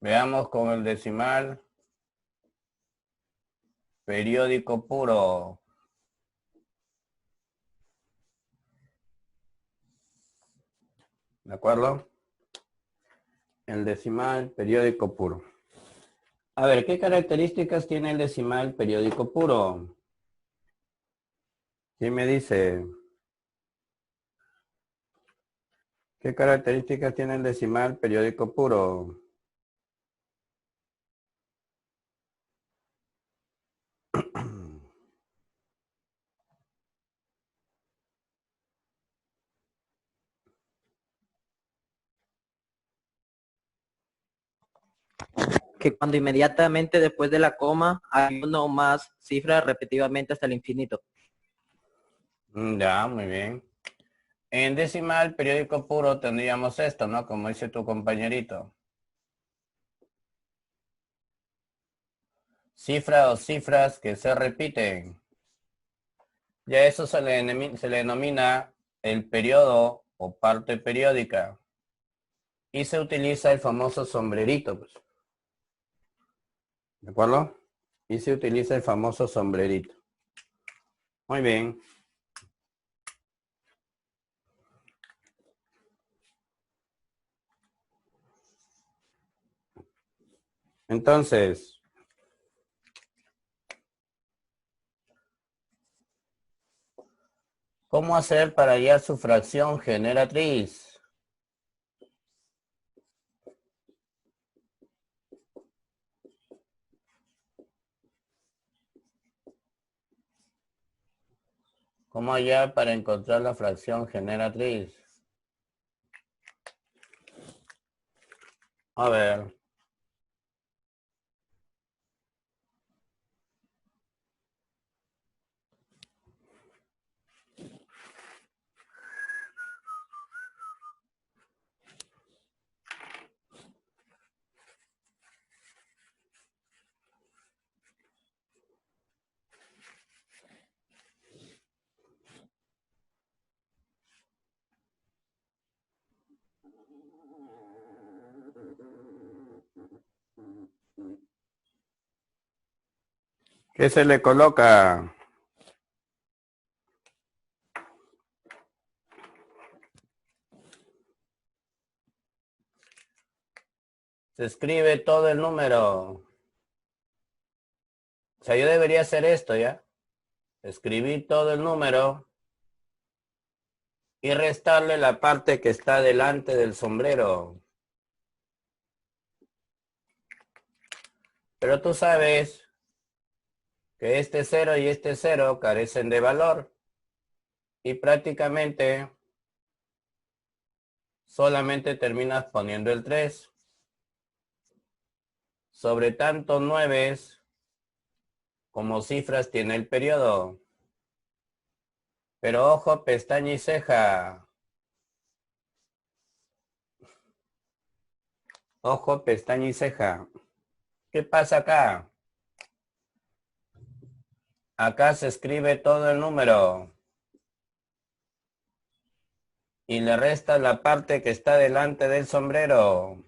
Veamos con el decimal periódico puro. ¿De acuerdo? El decimal periódico puro. A ver, ¿qué características tiene el decimal periódico puro? ¿Quién me dice? ¿Qué características tiene el decimal periódico puro? Que cuando inmediatamente después de la coma hay una o más cifras repetitivamente hasta el infinito. Ya, muy bien. En decimal periódico puro tendríamos esto, ¿no? Como dice tu compañerito. Cifra o cifras que se repiten. Ya eso se le denomina el periodo o parte periódica. Y se utiliza el famoso sombrerito, pues. ¿De acuerdo? Y se utiliza el famoso sombrerito. Muy bien. Entonces, ¿cómo hacer para hallar su fracción generatriz? ¿Cómo hallar para encontrar la fracción generatriz? A ver. ¿Qué se le coloca? Se escribe todo el número. O sea, yo debería hacer esto, ¿ya? Escribir todo el número y restarle la parte que está delante del sombrero. Pero tú sabes que este 0 y este 0 carecen de valor y prácticamente solamente terminas poniendo el 3. Sobre tanto 9 como cifras tiene el periodo. Pero ojo, pestaña y ceja. Ojo, pestaña y ceja. ¿Qué pasa acá? Acá se escribe todo el número y le resta la parte que está delante del sombrero.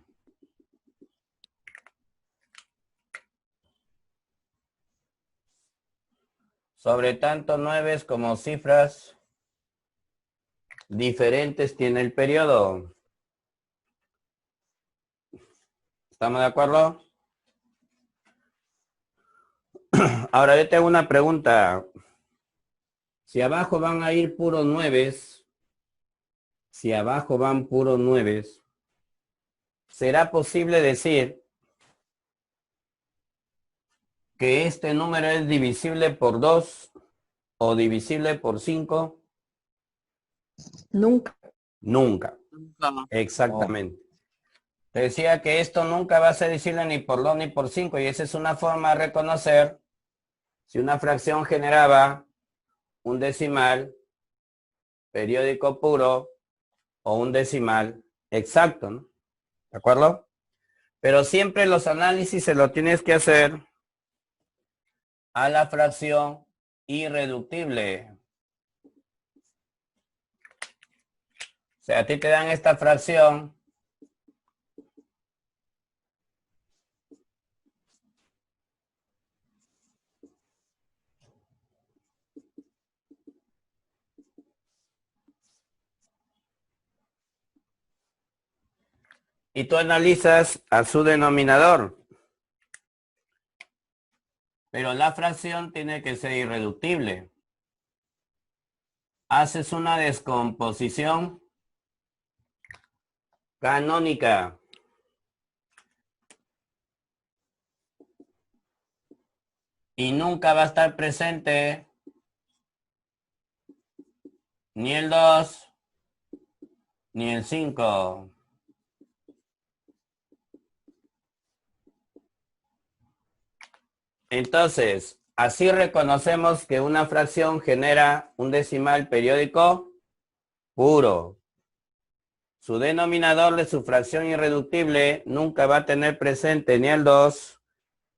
Sobre tanto 9 como cifras diferentes tiene el periodo. ¿Estamos de acuerdo? Ahora yo te hago una pregunta. Si abajo van a ir puros 9, si abajo van puros 9, ¿será posible decir que este número es divisible por 2 o divisible por 5? Nunca. Nunca. Nunca. Oh. Exactamente. Te decía que esto nunca va a ser divisible ni por 2 ni por 5 y esa es una forma de reconocer si una fracción generaba un decimal periódico puro o un decimal exacto, ¿no? ¿De acuerdo? Pero siempre los análisis se lo tienes que hacer a la fracción irreductible. O sea, a ti te dan esta fracción y tú analizas a su denominador. Pero la fracción tiene que ser irreductible. Haces una descomposición canónica. Y nunca va a estar presente ni el 2 ni el 5. Entonces, así reconocemos que una fracción genera un decimal periódico puro. Su denominador de su fracción irreductible nunca va a tener presente ni al 2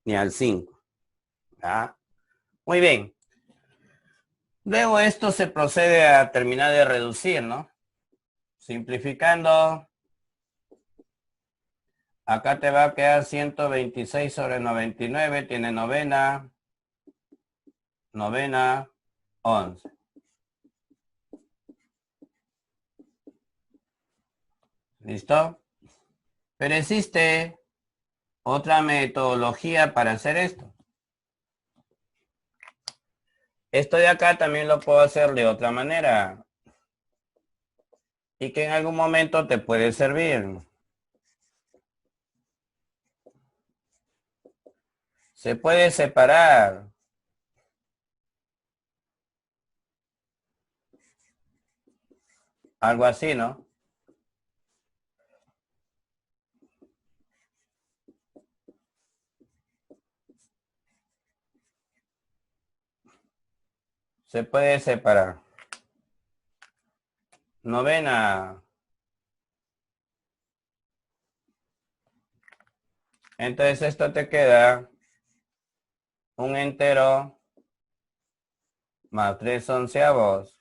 ni al 5. ¿Ah? Muy bien. Luego esto se procede a terminar de reducir, ¿no? Simplificando, acá te va a quedar 126 sobre 99, tiene novena, 11. ¿Listo? Pero existe otra metodología para hacer esto. Esto de acá también lo puedo hacer de otra manera. Y que en algún momento te puede servir. Se puede separar. Algo así, ¿no? Se puede separar. Novena. Entonces esto te queda un entero más 3 onceavos.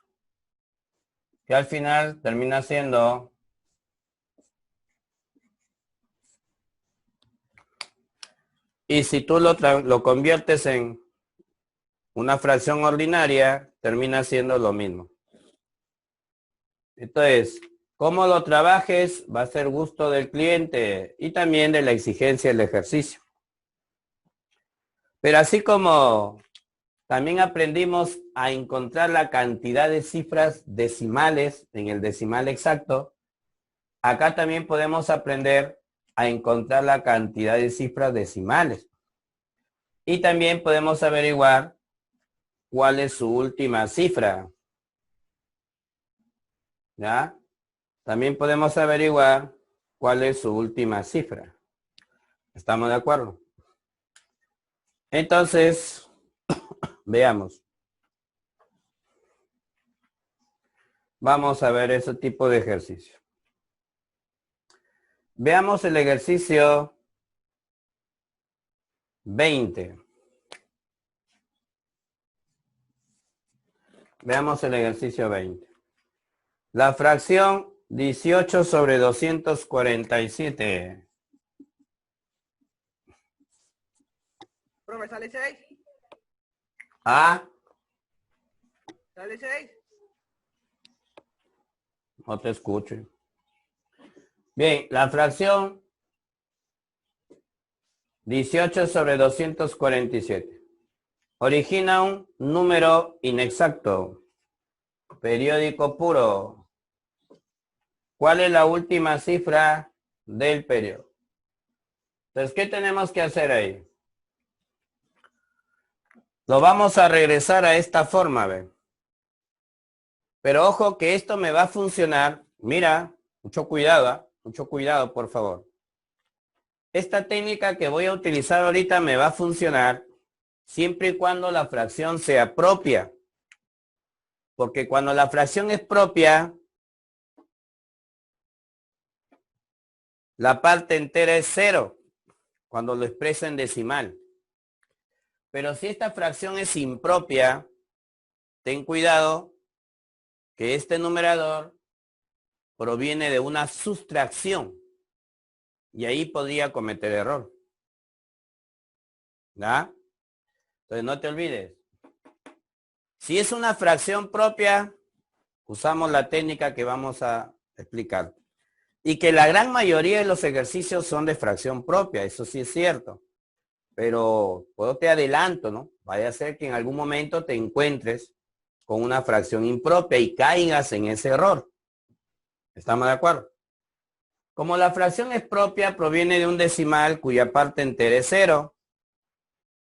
Que al final termina siendo y si tú lo conviertes en una fracción ordinaria, termina siendo lo mismo. Entonces, cómo lo trabajes va a ser gusto del cliente y también de la exigencia del ejercicio. Pero así como también aprendimos a encontrar la cantidad de cifras decimales en el decimal exacto, acá también podemos aprender a encontrar la cantidad de cifras decimales. Y también podemos averiguar cuál es su última cifra. ¿Ya? También podemos averiguar cuál es su última cifra. ¿Estamos de acuerdo? Entonces, veamos. Vamos a ver ese tipo de ejercicio. Veamos el ejercicio 20. Veamos el ejercicio 20. La fracción 18 sobre 247. Profe, ¿sale 6? ¿Ah? ¿Sale 6? No te escucho. Bien, la fracción 18 sobre 247. Origina un número inexacto. Periódico puro. ¿Cuál es la última cifra del periodo? Entonces, ¿qué tenemos que hacer ahí? Lo vamos a regresar a esta forma, ¿ve? Pero ojo que esto me va a funcionar. Mira, mucho cuidado, por favor. Esta técnica que voy a utilizar ahorita me va a funcionar siempre y cuando la fracción sea propia. Porque cuando la fracción es propia, la parte entera es 0, cuando lo expreso en decimal. Pero si esta fracción es impropia, ten cuidado que este numerador proviene de una sustracción. Y ahí podría cometer error. ¿Ya? Entonces no te olvides. Si es una fracción propia, usamos la técnica que vamos a explicar. Y que la gran mayoría de los ejercicios son de fracción propia, eso sí es cierto. Pero puedo te adelanto, ¿no? Vaya a ser que en algún momento te encuentres con una fracción impropia y caigas en ese error. ¿Estamos de acuerdo? Como la fracción es propia, proviene de un decimal cuya parte entera es 0.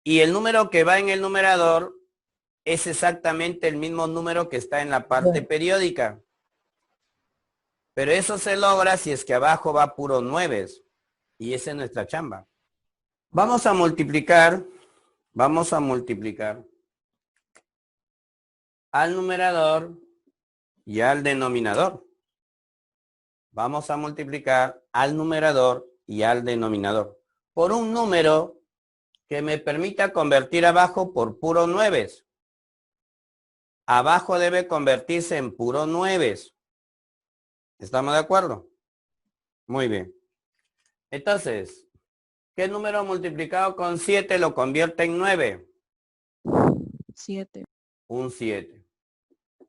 Y el número que va en el numerador es exactamente el mismo número que está en la parte periódica. Pero eso se logra si es que abajo va puro 9. Y esa es nuestra chamba. Vamos a multiplicar al numerador y al denominador. Vamos a multiplicar al numerador y al denominador por un número que me permita convertir abajo por puro 9. Abajo debe convertirse en puro 9. ¿Estamos de acuerdo? Muy bien. Entonces, ¿qué número multiplicado con 7 lo convierte en 9? 7. Un 7.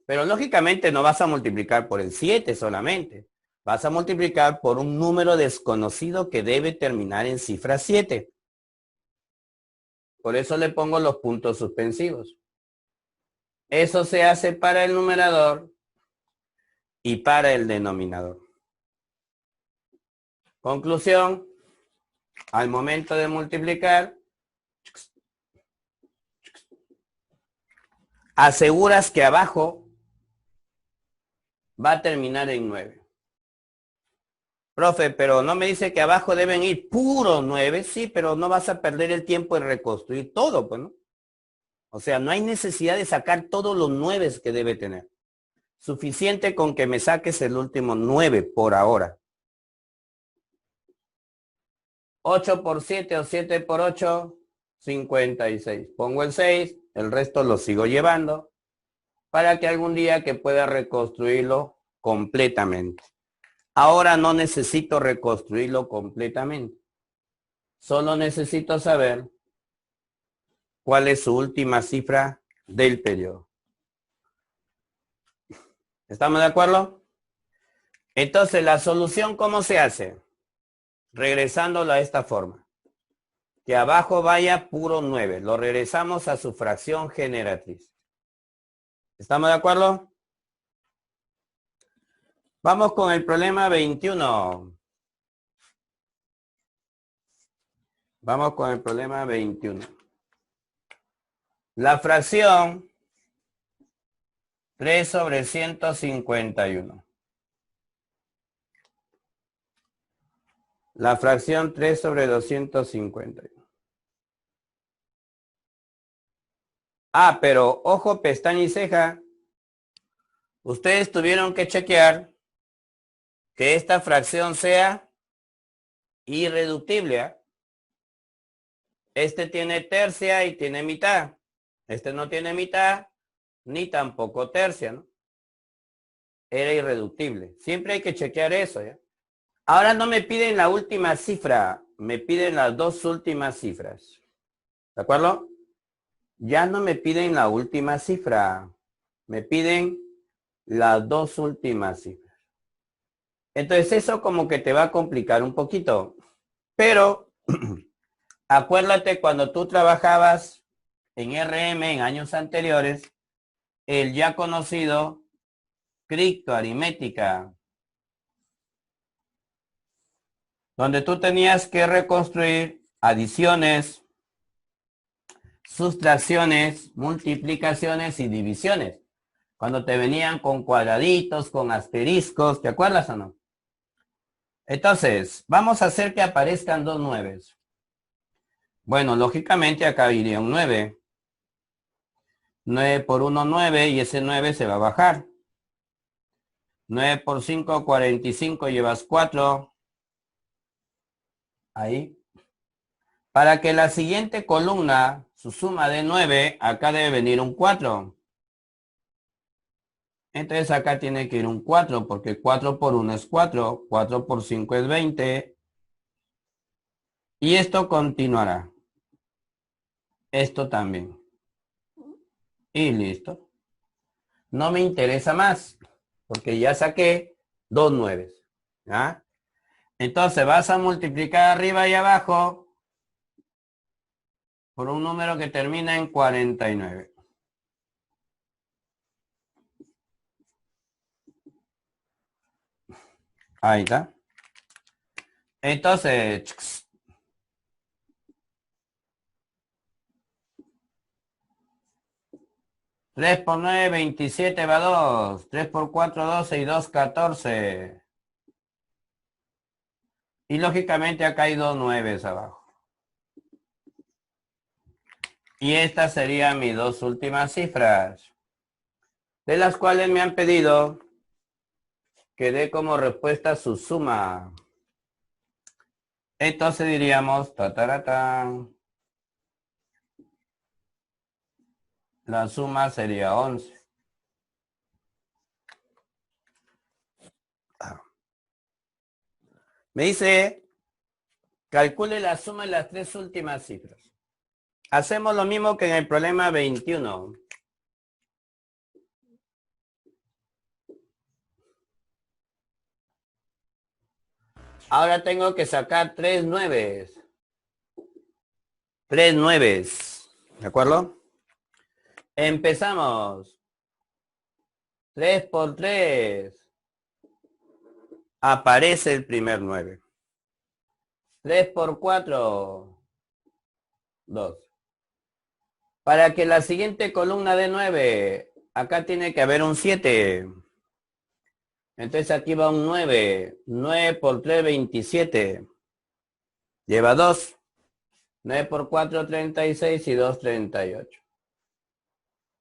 Pero lógicamente no vas a multiplicar por el 7 solamente. Vas a multiplicar por un número desconocido que debe terminar en cifra 7. Por eso le pongo los puntos suspensivos. Eso se hace para el numerador y para el denominador. Conclusión, al momento de multiplicar, aseguras que abajo va a terminar en 9. Profe, pero no me dice que abajo deben ir puro 9. Sí, pero no vas a perder el tiempo en reconstruir todo, pues, ¿no? O sea, no hay necesidad de sacar todos los 9 que debe tener. Suficiente con que me saques el último 9 por ahora. 8 por 7 o 7 por 8, 56. Pongo el 6, el resto lo sigo llevando para que algún día que pueda reconstruirlo completamente. Ahora no necesito reconstruirlo completamente. Solo necesito saber cuál es su última cifra del periodo. ¿Estamos de acuerdo? Entonces, la solución, ¿cómo se hace? Regresándolo a esta forma. Que abajo vaya puro 9. Lo regresamos a su fracción generatriz. ¿Estamos de acuerdo? Vamos con el problema 21. Vamos con el problema 21. La fracción 3 sobre 151. La fracción 3 sobre 251. Ah, pero ojo, pestaña y ceja. Ustedes tuvieron que chequear que esta fracción sea irreductible. ¿Eh? Este tiene tercia y tiene mitad. Este no tiene mitad ni tampoco tercia, ¿no? Era irreductible. Siempre hay que chequear eso, ¿ya? Ahora no me piden la última cifra, me piden las dos últimas cifras. ¿De acuerdo? Ya no me piden la última cifra, me piden las dos últimas cifras. Entonces eso como que te va a complicar un poquito. Pero acuérdate cuando tú trabajabas en RM en años anteriores, el ya conocido criptoaritmética, donde tú tenías que reconstruir adiciones, sustracciones, multiplicaciones y divisiones. Cuando te venían con cuadraditos, con asteriscos, ¿te acuerdas o no? Entonces, vamos a hacer que aparezcan dos 9. Bueno, lógicamente acá iría un 9. 9 por 1, 9, y ese 9 se va a bajar. 9 por 5, 45, llevas 4. Ahí. Para que la siguiente columna, su suma de 9, acá debe venir un 4. Entonces acá tiene que ir un 4, porque 4 por 1 es 4, 4 por 5 es 20. Y esto continuará. Esto también. Y listo. No me interesa más, porque ya saqué dos 9. ¿Ah? Entonces vas a multiplicar arriba y abajo por un número que termina en 49. Ahí está. Entonces, 3 por 9, 27 va 2. 3 por 4, 12 y 2, 14. Y lógicamente acá hay dos 9 abajo. Y estas serían mis dos últimas cifras, de las cuales me han pedido que dé como respuesta su suma. Entonces diríamos, tataratán, la suma sería 11. Me dice, calcule la suma de las tres últimas cifras. Hacemos lo mismo que en el problema 21. Ahora tengo que sacar 3 nueves. 3 nueves. ¿De acuerdo? Empezamos. 3 por 3. Aparece el primer 9. 3 por 4. 2. Para que la siguiente columna de 9, acá tiene que haber un 7. Entonces aquí va un 9. 9 por 3, 27. Lleva 2. 9 por 4, 36 y 2, 38.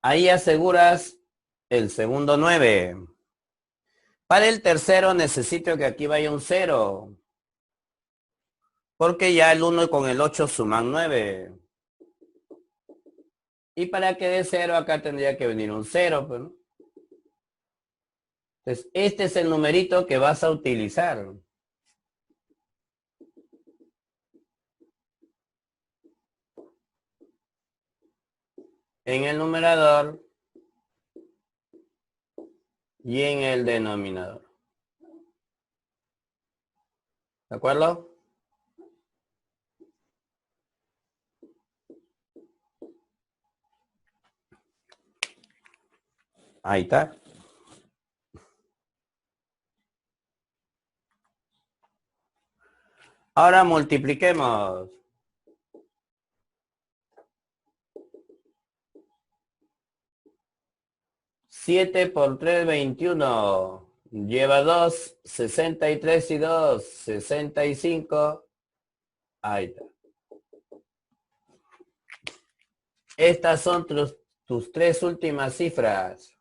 Ahí aseguras el segundo 9. Para el tercero necesito que aquí vaya un 0. Porque ya el 1 con el 8 suman 9. Y para que dé 0 acá tendría que venir un 0. Pues, ¿no? Entonces, este es el numerito que vas a utilizar. En el numerador y en el denominador. ¿De acuerdo? Ahí está. Ahora multipliquemos. 7 por 3, 21. Lleva 2, 63 y 2, 65. Ahí está. Estas son tus tres últimas cifras.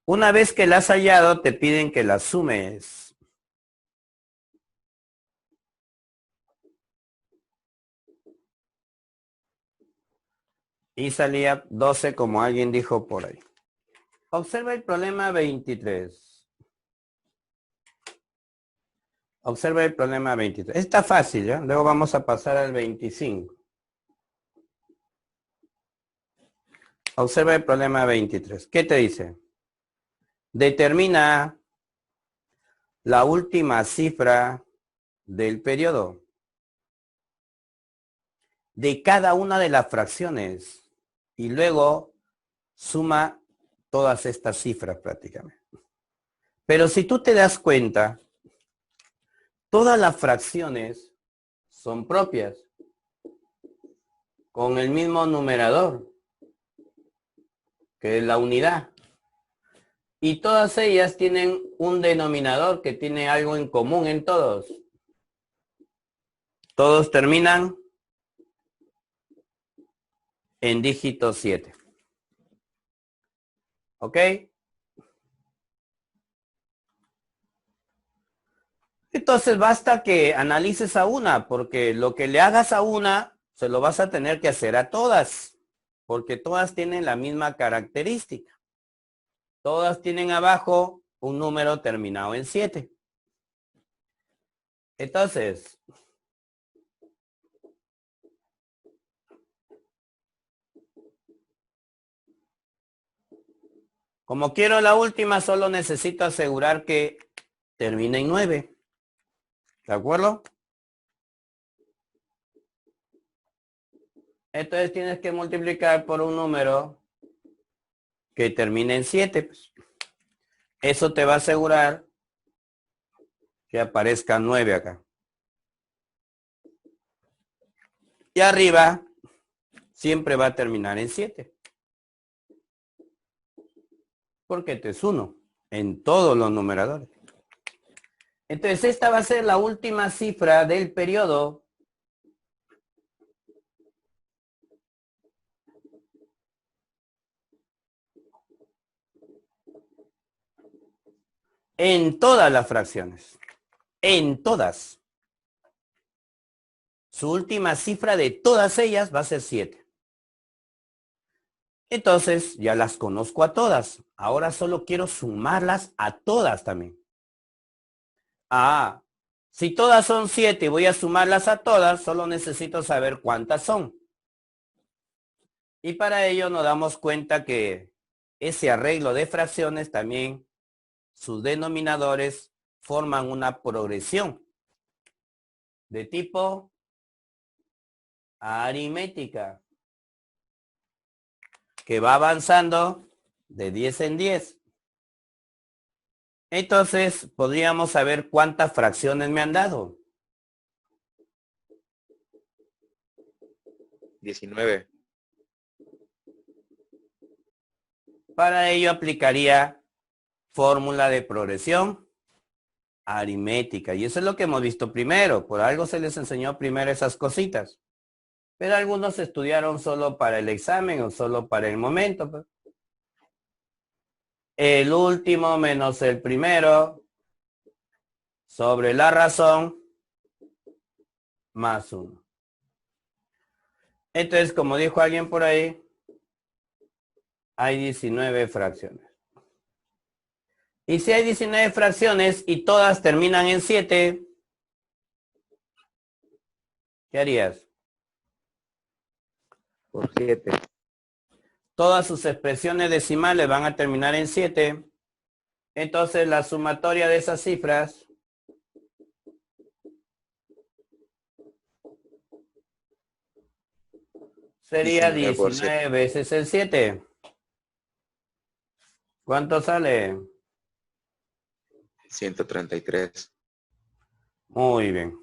Una vez que las has hallado, te piden que las sumes. Y salía 12 como alguien dijo por ahí. Observa el problema 23. Observa el problema 23. Está fácil, ¿ya? Luego vamos a pasar al 25. Observa el problema 23. ¿Qué te dice? Determina la última cifra del periodo de cada una de las fracciones y luego suma todas estas cifras prácticamente. Pero si tú te das cuenta, todas las fracciones son propias, con el mismo numerador, que es la unidad. Y todas ellas tienen un denominador que tiene algo en común en todos. Todos terminan en dígito 7. ¿Ok? Entonces basta que analices a una, porque lo que le hagas a una, se lo vas a tener que hacer a todas, porque todas tienen la misma característica. Todas tienen abajo un número terminado en 7. Entonces, como quiero la última, solo necesito asegurar que termine en 9. ¿De acuerdo? Entonces tienes que multiplicar por un número que termine en 7. Pues. Eso te va a asegurar que aparezca 9 acá. Y arriba siempre va a terminar en 7. Porque este es 1 en todos los numeradores. Entonces esta va a ser la última cifra del periodo en todas las fracciones. En todas. Su última cifra de todas ellas va a ser 7. Entonces ya las conozco a todas. Ahora solo quiero sumarlas a todas también. Ah, si todas son 7 y voy a sumarlas a todas, solo necesito saber cuántas son. Y para ello nos damos cuenta que ese arreglo de fracciones también, sus denominadores forman una progresión de tipo aritmética que va avanzando de 10 en 10. Entonces, podríamos saber cuántas fracciones me han dado. 19. Para ello aplicaría fórmula de progresión aritmética. Y eso es lo que hemos visto primero. Por algo se les enseñó primero esas cositas. Pero algunos estudiaron solo para el examen o solo para el momento. Pues. El último menos el primero sobre la razón más 1. Entonces, como dijo alguien por ahí, hay 19 fracciones. Y si hay 19 fracciones y todas terminan en 7, ¿qué harías? Por 7. Todas sus expresiones decimales van a terminar en 7. Entonces la sumatoria de esas cifras sería 19 por 19 veces el 7. ¿Cuánto sale? 133. Muy bien.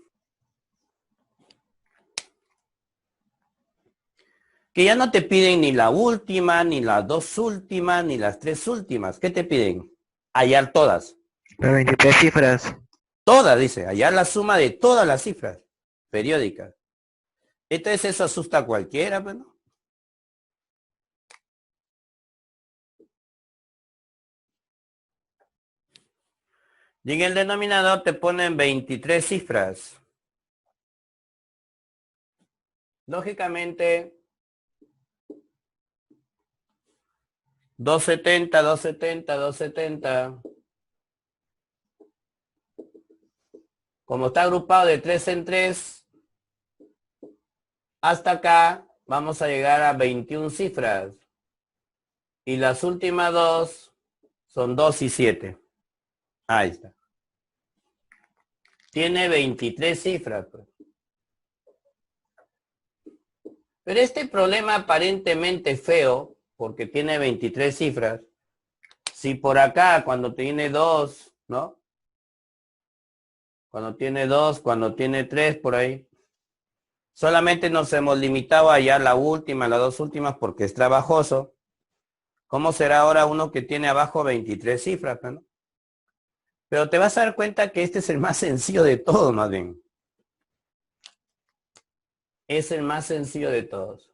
Que ya no te piden ni la última, ni las 2 últimas, ni las 3 últimas. ¿Qué te piden? Hallar todas. Las 23 cifras. Todas, dice. Hallar la suma de todas las cifras periódicas. Entonces eso asusta a cualquiera, pues, ¿no? Y en el denominador te ponen 23 cifras. Lógicamente, 270, 270, 270. Como está agrupado de 3 en 3, hasta acá vamos a llegar a 21 cifras. Y las últimas dos son 2 y 7. Ahí está. Tiene 23 cifras. Pues. Pero este problema aparentemente feo, porque tiene 23 cifras, si por acá cuando tiene 2, ¿no? Cuando tiene 2, cuando tiene 3, por ahí. Solamente nos hemos limitado a hallar la última, las 2 últimas, porque es trabajoso. ¿Cómo será ahora uno que tiene abajo 23 cifras, ¿no? Pero te vas a dar cuenta que este es el más sencillo de todos, más bien. Es el más sencillo de todos.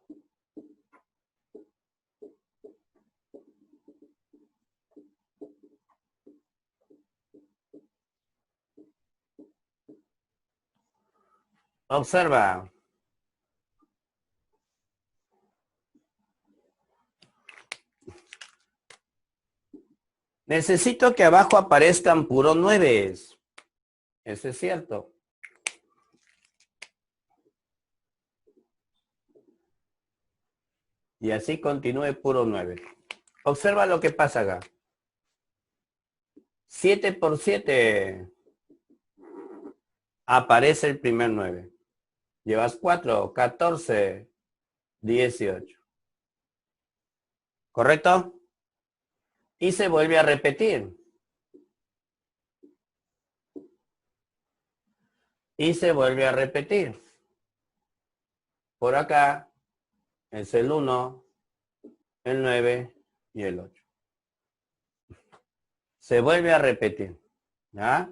Observa. Necesito que abajo aparezcan puros 9. Eso es cierto. Y así continúe puro 9. Observa lo que pasa acá. 7 por 7. aparece el primer 9. Llevas 4, 14, 18. ¿Correcto? Y se vuelve a repetir. Y se vuelve a repetir. Por acá es el 1, el 9 y el 8. Se vuelve a repetir. ¿Ya?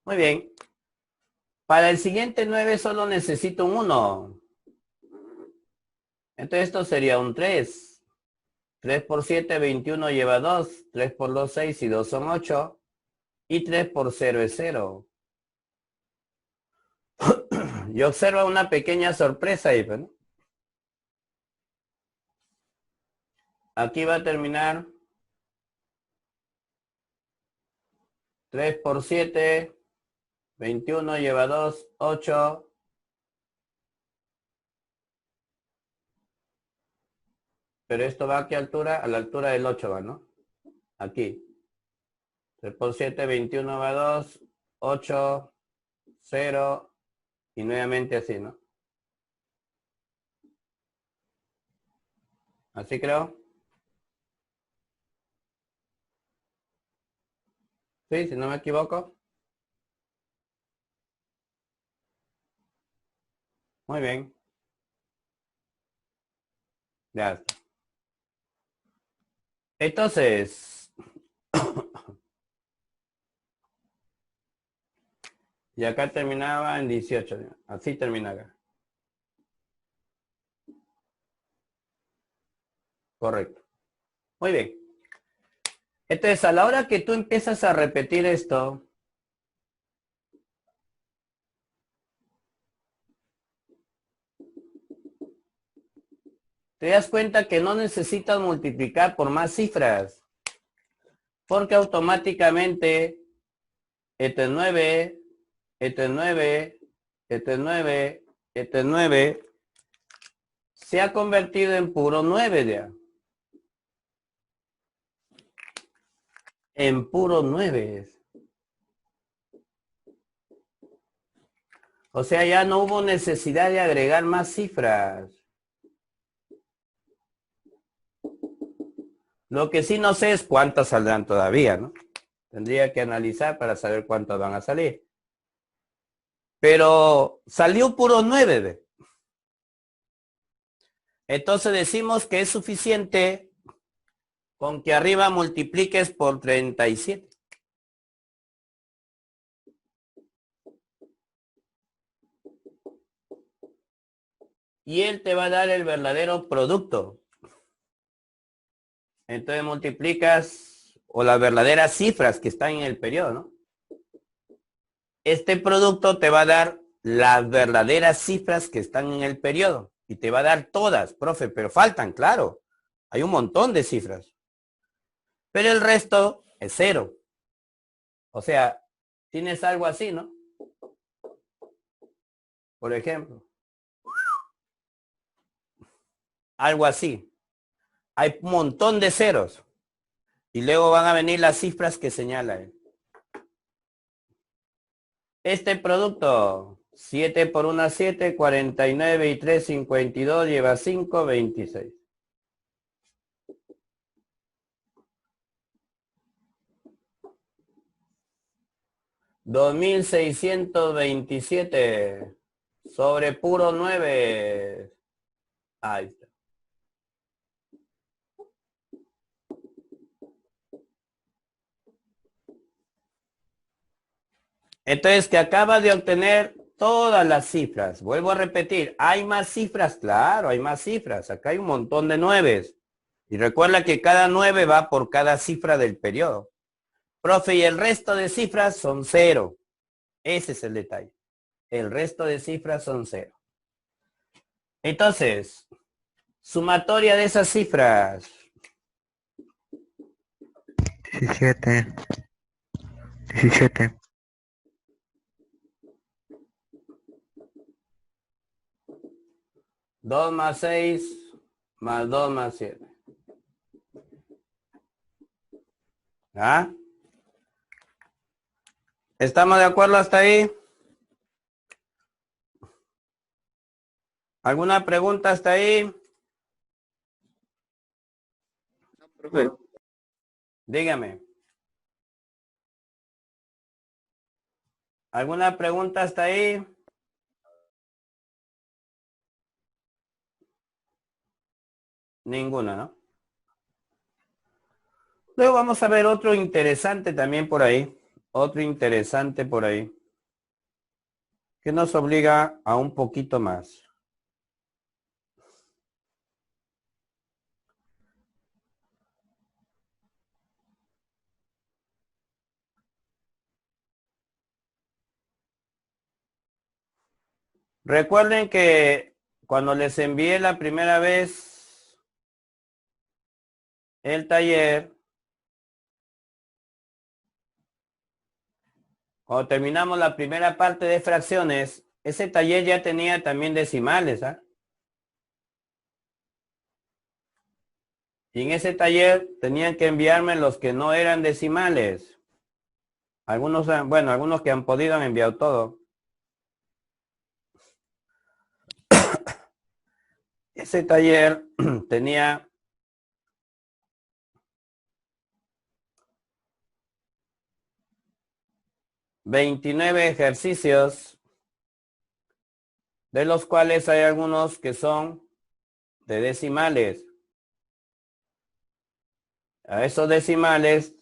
Muy bien. Para el siguiente 9 solo necesito un 1. Entonces esto sería un 3. 3 por 7, 21 lleva 2. 3 por 2, 6 y 2 son 8. Y 3 por 0 es 0. Y observa una pequeña sorpresa ahí, ¿no? Aquí va a terminar 3 por 7, 21 lleva 2, 8. Pero esto va a qué altura? A la altura del 8 va, ¿no? Aquí. 3 por 7, 21 va 2, 8, 0 y nuevamente así, ¿no? Así creo. Sí, si no me equivoco. Muy bien. Ya está. Entonces, y acá terminaba en 18. Así termina acá. Correcto. Muy bien. Entonces, a la hora que tú empiezas a repetir esto, te das cuenta que no necesitas multiplicar por más cifras, porque automáticamente este 9, este 9, este 9, este 9 se ha convertido en puro 9 ya. En puro 9. O sea, ya no hubo necesidad de agregar más cifras. Lo que sí no sé es cuántas saldrán todavía, ¿no? Tendría que analizar para saber cuántas van a salir. Pero salió puro 9. ¿Ve? Entonces decimos que es suficiente con que arriba multipliques por 37. Y él te va a dar el verdadero producto. Entonces multiplicas, o las verdaderas cifras que están en el periodo, ¿no? Este producto te va a dar las verdaderas cifras que están en el periodo. Y te va a dar todas, profe, pero faltan, claro. Hay un montón de cifras. Pero el resto es 0. O sea, tienes algo así, ¿no? Por ejemplo. Algo así. Hay un montón de ceros. Y luego van a venir las cifras que señala él. Este producto, 7 por 1, 7, 49 y 3, 52, lleva 5, 26. $2,627 sobre puro 9. Ahí está. Entonces, que acaba de obtener todas las cifras. Vuelvo a repetir, ¿hay más cifras? Claro, hay más cifras. Acá hay un montón de 9. Y recuerda que cada 9 va por cada cifra del periodo. Profe, y el resto de cifras son 0. Ese es el detalle. El resto de cifras son 0. Entonces, sumatoria de esas cifras. 17. 17. 2 más 6 más 2 más 7. ¿Ah? ¿Estamos de acuerdo hasta ahí? ¿Alguna pregunta hasta ahí? Profe, Dígame. ¿Alguna pregunta hasta ahí? Ninguna, ¿no? Luego vamos a ver otro interesante también por ahí. Otro interesante por ahí. Que nos obliga a un poquito más. Recuerden que cuando les envié la primera vez el taller, cuando terminamos la primera parte de fracciones, ese taller ya tenía también decimales, ¿ah? Y en ese taller tenían que enviarme los que no eran decimales. Algunos, bueno, algunos que han podido han enviado todo. Ese taller tenía 29 ejercicios, de los cuales hay algunos que son de decimales. A esos decimales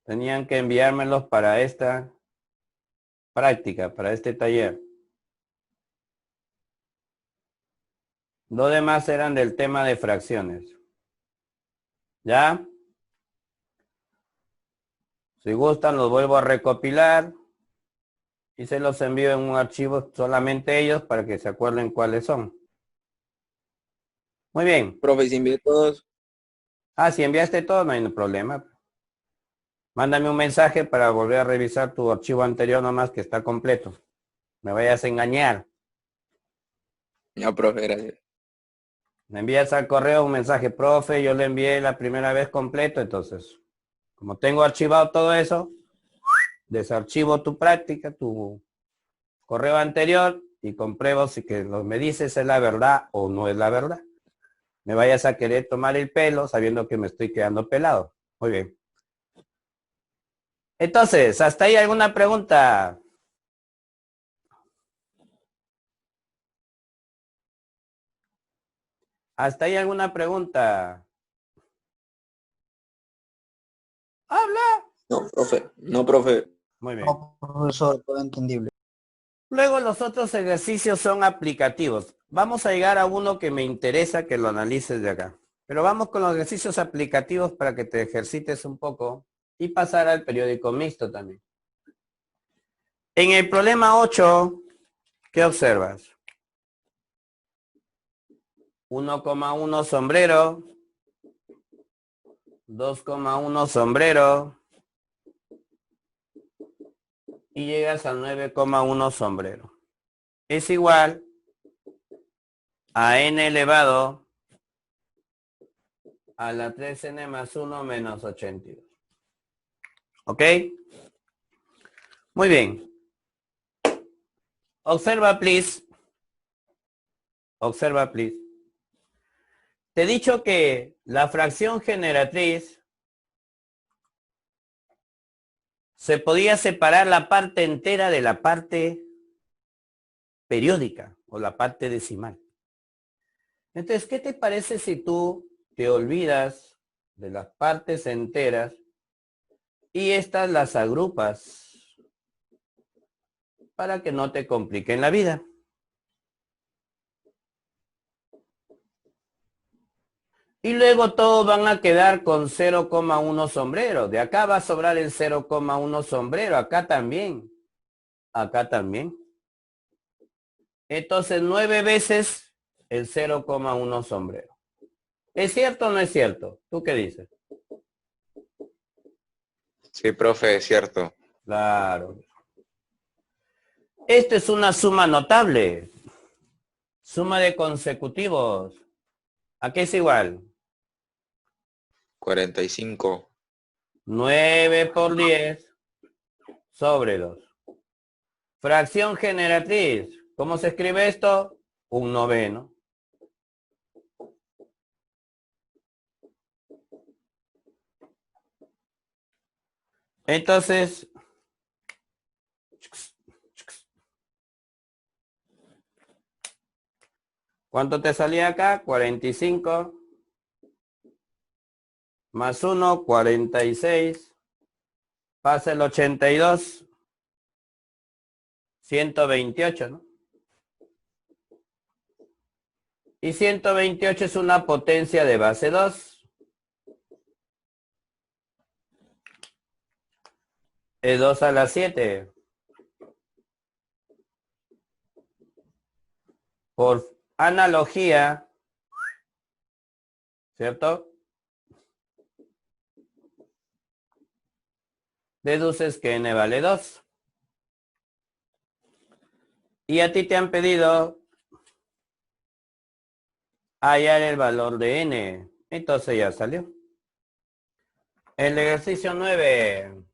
tenían que enviármelos para esta práctica, para este taller. Los demás eran del tema de fracciones. ¿Ya? Si gustan, los vuelvo a recopilar y se los envío en un archivo solamente ellos para que se acuerden cuáles son. Muy bien. profe, si envié todos. Ah, si enviaste todo, no hay problema. Mándame un mensaje para volver a revisar tu archivo anterior nomás que está completo. Me vayas a engañar. Ya, profe, gracias. Me envías al correo un mensaje, profe, yo le envié la primera vez completo, entonces, como tengo archivado todo eso, desarchivo tu práctica, tu correo anterior y compruebo si que lo me dices es la verdad o no es la verdad. Me vayas a querer tomar el pelo sabiendo que me estoy quedando pelado. Muy bien. Entonces, ¿hasta ahí alguna pregunta? ¿Hasta ahí alguna pregunta? ¡Habla! No, profe. No, profe. Muy bien. No, profesor, todo entendible. Luego los otros ejercicios son aplicativos. Vamos a llegar a uno que me interesa que lo analices de acá. Pero vamos con los ejercicios aplicativos para que te ejercites un poco y pasar al periódico mixto también. En el problema 8, ¿qué observas? 1,1 sombrero, 2,1 sombrero y llegas al 9,1 sombrero. Es igual a n elevado a la 3n más 1 menos 82. ¿Ok? Muy bien. Observa, please. Observa, please. Te he dicho que la fracción generatriz se podía separar la parte entera de la parte periódica o la parte decimal. Entonces, ¿qué te parece si tú te olvidas de las partes enteras y estas las agrupas para que no te compliquen la vida? Y luego todos van a quedar con 0,1 sombrero. De acá va a sobrar el 0,1 sombrero. Acá también. Acá también. Entonces 9 veces el 0,1 sombrero. ¿Es cierto o no es cierto? ¿Tú qué dices? Sí, profe, es cierto. Claro. Esta es una suma notable. Suma de consecutivos. ¿A qué es igual? 45. 9 por 10 sobre 2. Fracción generatriz. ¿Cómo se escribe esto? Un noveno. Entonces, ¿cuánto te salía acá? 45. Más 1, 46. Pasa el 82. 128, ¿no? Y 128 es una potencia de base 2. Es 2 a la 7. Por analogía, ¿cierto? Deduces que n vale 2. Y a ti te han pedido hallar el valor de n. Entonces ya salió. El ejercicio 9.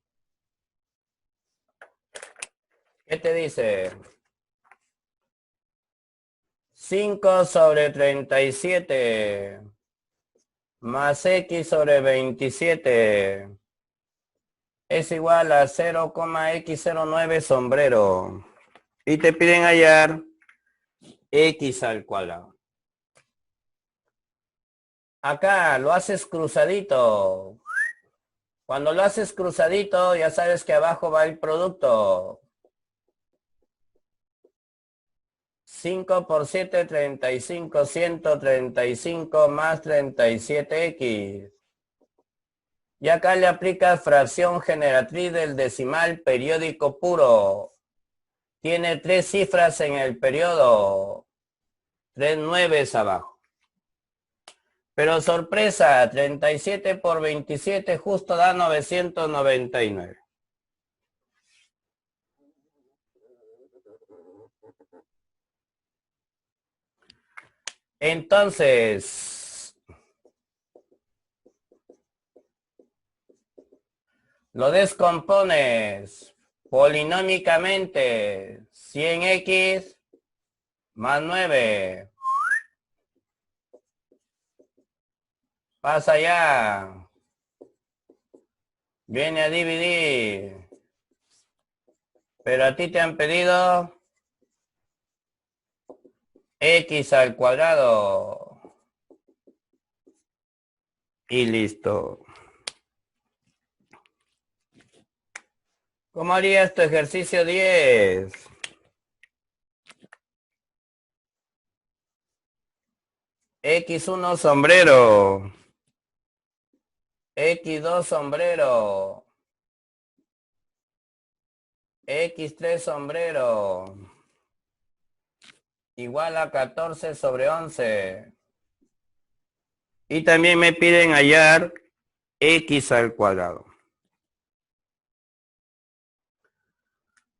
¿Qué te dice? 5 sobre 37 más x sobre 27 es igual a 0,x09 sombrero. Y te piden hallar x al cuadrado. Acá lo haces cruzadito. Cuando lo haces cruzadito, ya sabes que abajo va el producto. 5 por 7, 35, 135 más 37x. Y acá le aplicas fracción generatriz del decimal periódico puro. Tiene 3 cifras en el periodo. 3 nueves abajo. Pero sorpresa, 37 por 27 justo da 999. Entonces, lo descompones polinómicamente. 100x más 9. Pasa allá. Viene a dividir. Pero a ti te han pedido x al cuadrado. Y listo. ¿Cómo harías tu ejercicio 10? X1 sombrero. X2 sombrero. X3 sombrero. Igual a 14 sobre 11. Y también me piden hallar x al cuadrado.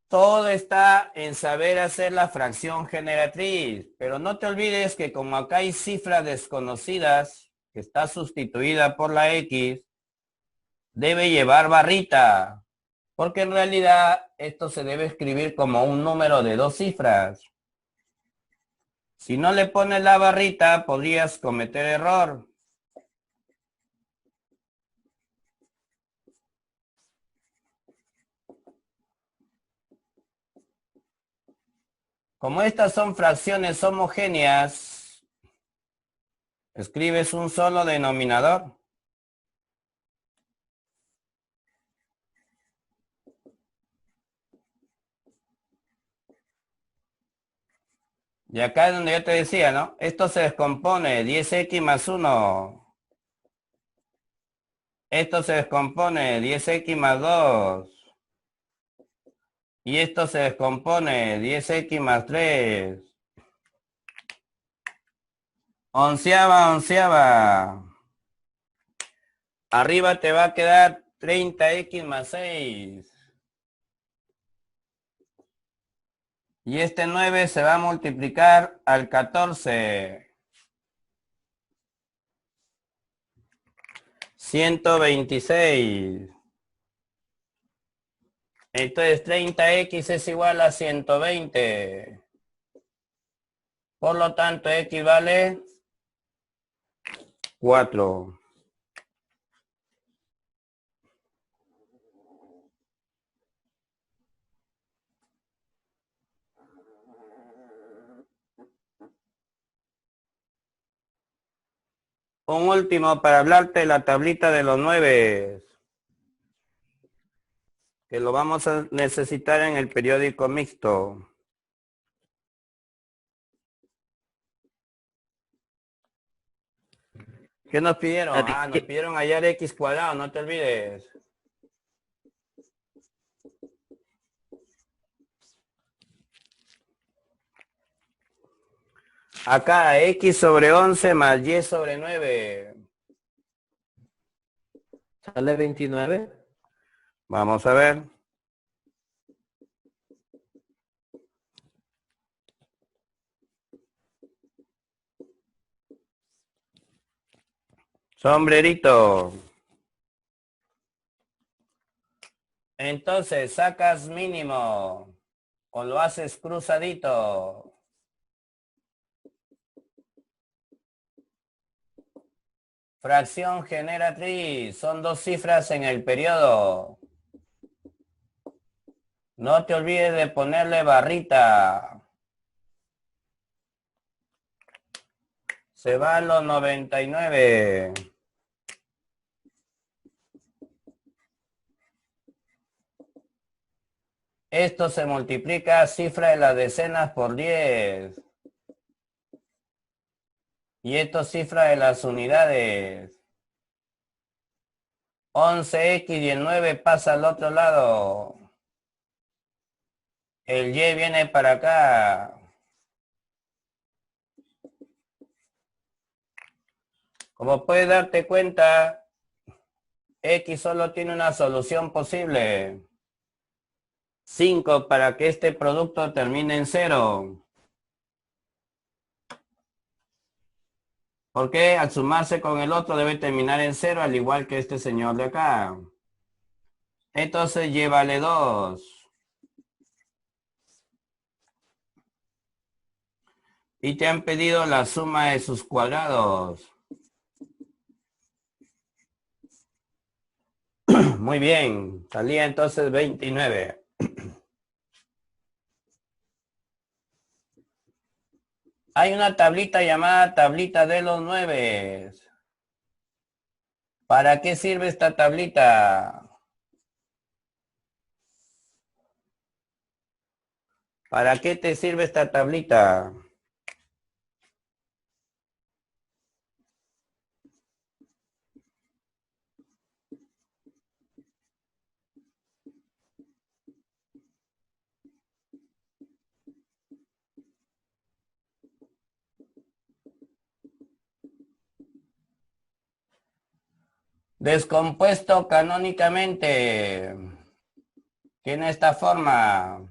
Todo está en saber hacer la fracción generatriz, pero no te olvides que como acá hay cifras desconocidas, que está sustituida por la x, debe llevar barrita, porque en realidad esto se debe escribir como un número de 2 cifras. Si no le pones la barrita, podrías cometer error. Como estas son fracciones homogéneas, escribes un solo denominador. Y acá es donde yo te decía, ¿no? Esto se descompone 10x más 1. Esto se descompone 10x más 2. Y esto se descompone 10x más 3. Onceava. Arriba te va a quedar 30x más 6. Y este 9 se va a multiplicar al 14. 126. Entonces 30x es igual a 120. Por lo tanto, x vale 4. Un último para hablarte de la tablita de los 9, que lo vamos a necesitar en el periódico mixto. ¿Qué nos pidieron? Nos pidieron hallar x cuadrado, no te olvides. Acá, x sobre 11 más y sobre 9. Sale 29. Vamos a ver. Sombrerito. Entonces, sacas mínimo o lo haces cruzadito. Fracción generatriz. Son 2 cifras en el periodo. No te olvides de ponerle barrita. Se va a los 99. Esto se multiplica cifra de las decenas por 10. Y esto cifra de las unidades. 11x y el 9 pasa al otro lado. El y viene para acá. Como puedes darte cuenta, x solo tiene una solución posible. 5 para que este producto termine en 0. Porque al sumarse con el otro debe terminar en 0, al igual que este señor de acá. Entonces llévale 2. Y te han pedido la suma de sus cuadrados. Muy bien, salía entonces 29. Hay una tablita llamada tablita de los 9. ¿Para qué sirve esta tablita? ¿Para qué te sirve esta tablita? Descompuesto canónicamente. Tiene esta forma.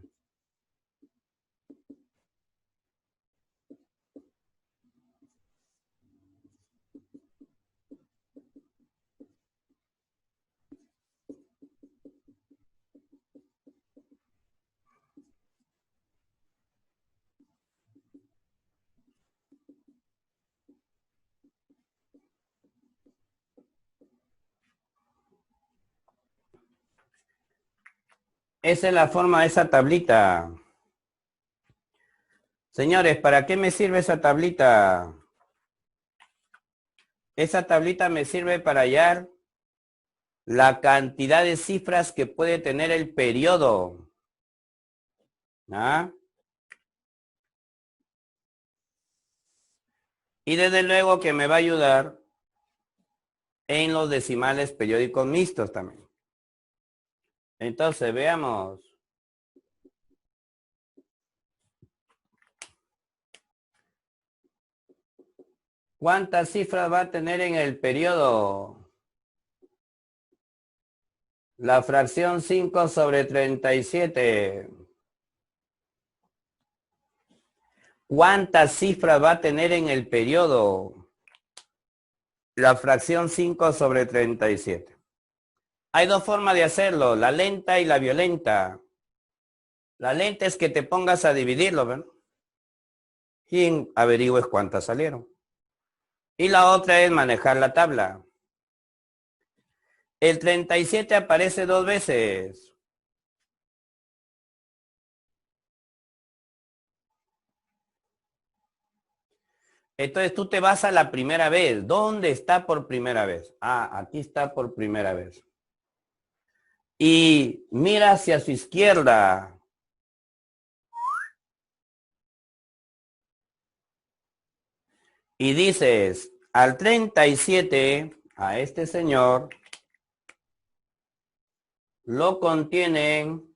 Esa es la forma de esa tablita. Señores, ¿para qué me sirve esa tablita? Esa tablita me sirve para hallar la cantidad de cifras que puede tener el periodo. ¿Ah? Y desde luego que me va a ayudar en los decimales periódicos mixtos también. Entonces, veamos. ¿Cuántas cifras va a tener en el periodo? La fracción 5 sobre 37. ¿Cuántas cifras va a tener en el periodo? La fracción 5 sobre 37. Hay dos formas de hacerlo, la lenta y la violenta. La lenta es que te pongas a dividirlo, ¿verdad? Y averigües cuántas salieron. Y la otra es manejar la tabla. El 37 aparece 2 veces. Entonces tú te vas a la primera vez. ¿Dónde está por primera vez? Ah, aquí está por primera vez. Y mira hacia su izquierda. Y dices, al 37, a este señor, lo contienen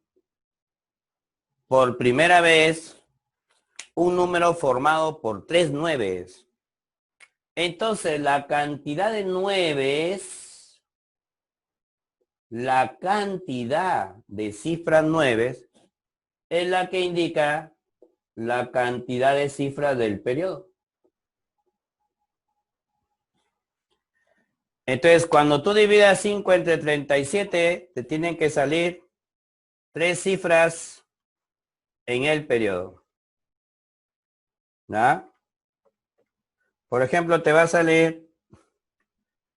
por primera vez un número formado por 3 nueves. Entonces, la cantidad de nueves, la cantidad de cifras nueves, es la que indica la cantidad de cifras del periodo. Entonces, cuando tú dividas 5 entre 37, te tienen que salir 3 cifras en el periodo. ¿Ya? Por ejemplo, te va a salir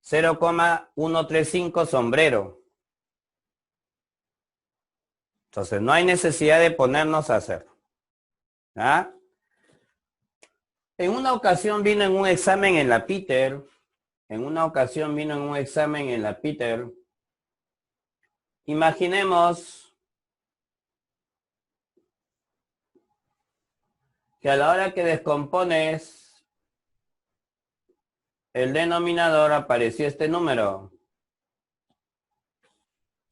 0,135 sombrero. Entonces, no hay necesidad de ponernos a hacer. ¿Ya? En una ocasión vino en un examen en la Peter. Imaginemos que a la hora que descompones el denominador apareció este número.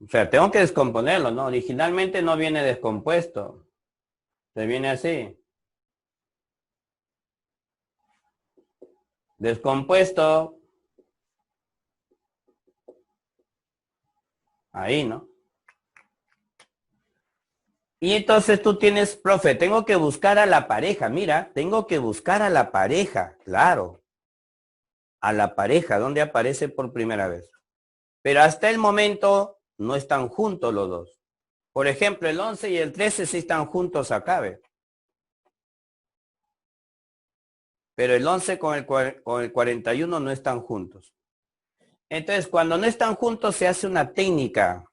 O sea, tengo que descomponerlo, ¿no? Originalmente no viene descompuesto. Se viene así. Descompuesto. Ahí, ¿no? Y entonces tú tienes, profe, tengo que buscar a la pareja. Mira, tengo que buscar a la pareja, claro. A la pareja, donde aparece por primera vez. Pero hasta el momento no están juntos los dos. Por ejemplo, el 11 y el 13 sí están juntos acá, ¿ves? Pero el 11 con el 41 no están juntos. Entonces, cuando no están juntos se hace una técnica.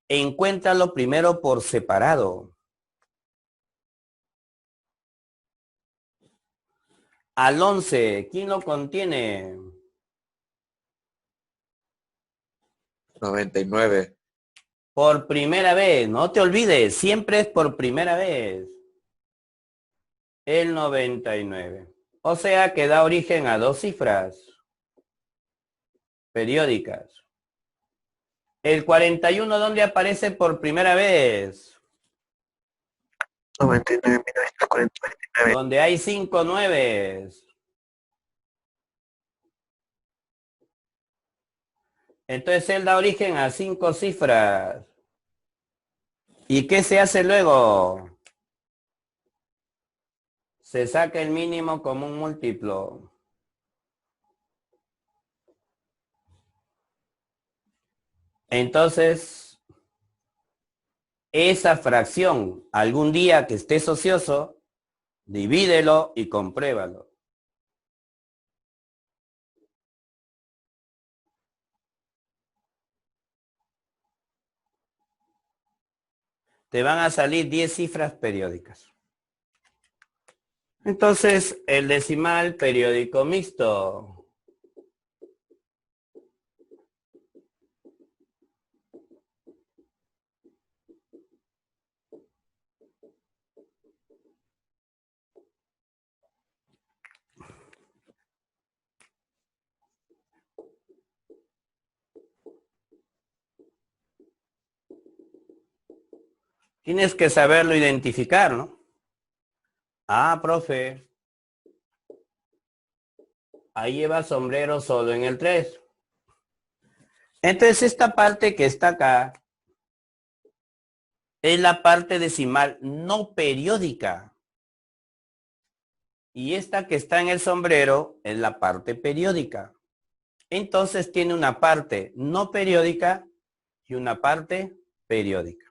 Encuéntralo primero por separado. Al 11, ¿quién lo contiene? 99. Por primera vez, no te olvides, siempre es por primera vez. El 99. O sea que da origen a 2 cifras periódicas. El 41, ¿dónde aparece por primera vez? 99.949. Donde hay 5 nueves. Entonces él da origen a 5 cifras. ¿Y qué se hace luego? Se saca el mínimo como un múltiplo. Entonces, esa fracción, algún día que estés ocioso, divídelo y compruébalo. Te van a salir 10 cifras periódicas. Entonces, el decimal periódico mixto. Tienes que saberlo identificar, ¿no? Ah, profe. Ahí lleva sombrero solo en el 3. Entonces, esta parte que está acá es la parte decimal no periódica. Y esta que está en el sombrero es la parte periódica. Entonces tiene una parte no periódica y una parte periódica.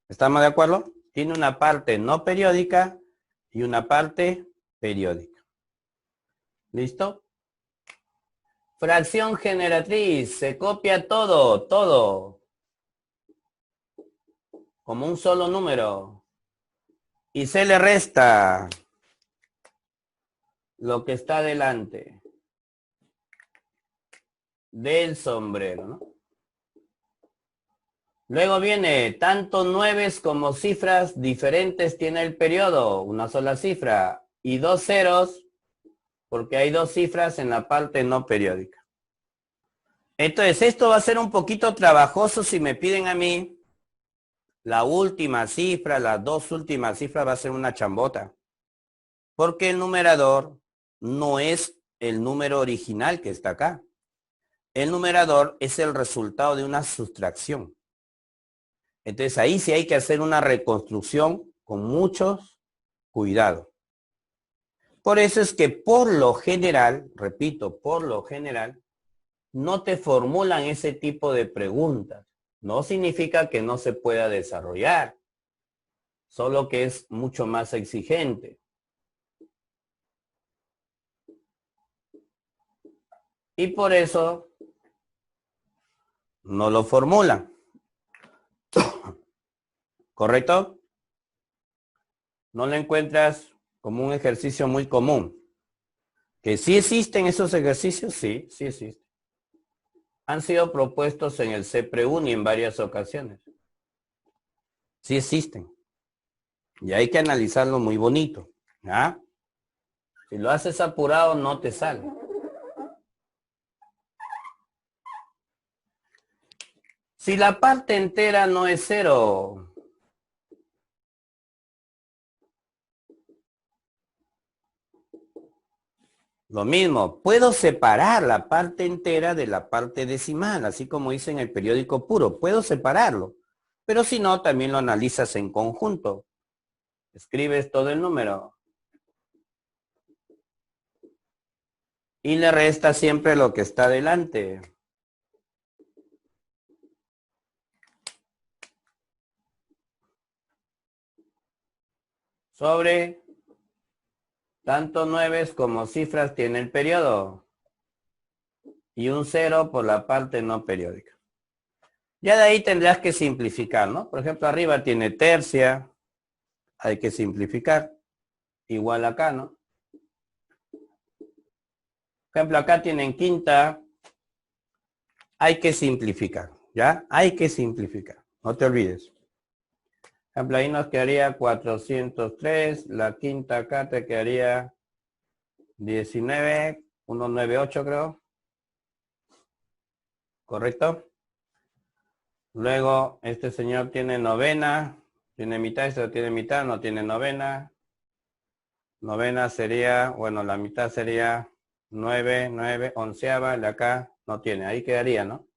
¿Estamos de acuerdo? Tiene una parte no periódica y una parte periódica. ¿Listo? Fracción generatriz, se copia todo, como un solo número. Y se le resta lo que está delante del sombrero, ¿no? Luego viene, tanto nueves como cifras diferentes tiene el periodo, una sola cifra, y 2 ceros, porque hay 2 cifras en la parte no periódica. Entonces, esto va a ser un poquito trabajoso si me piden a mí la última cifra, las 2 últimas cifras va a ser una chambota. Porque el numerador no es el número original que está acá. El numerador es el resultado de una sustracción. Entonces ahí sí hay que hacer una reconstrucción con muchos cuidado. Por eso es que por lo general, repito, por lo general, no te formulan ese tipo de preguntas. No significa que no se pueda desarrollar, solo que es mucho más exigente. Y por eso no lo formulan. ¿Correcto? No lo encuentras como un ejercicio muy común. ¿Que sí existen esos ejercicios? Sí, sí existen. Han sido propuestos en el CEPRE-1 en varias ocasiones. Sí existen. Y hay que analizarlo muy bonito. ¿Ah? Si lo haces apurado, no te sale. Si la parte entera no es 0, lo mismo, puedo separar la parte entera de la parte decimal, así como hice en el periódico puro. Puedo separarlo, pero si no, también lo analizas en conjunto. Escribes todo el número. Y le resta siempre lo que está delante. Sobre tanto nueves como cifras tiene el periodo. Y un 0 por la parte no periódica. Ya de ahí tendrás que simplificar, ¿no? Por ejemplo, arriba tiene tercia. Hay que simplificar. Igual acá, ¿no? Por ejemplo, acá tienen quinta. Hay que simplificar, ¿ya? Hay que simplificar. No te olvides. Por ejemplo, ahí nos quedaría 403. La quinta acá te quedaría 19, 198 creo. ¿Correcto? Luego, este señor tiene novena. Tiene mitad, este tiene mitad, no tiene novena. Novena sería, bueno, la mitad sería 9, 9, onceava, de acá no tiene. Ahí quedaría, ¿no?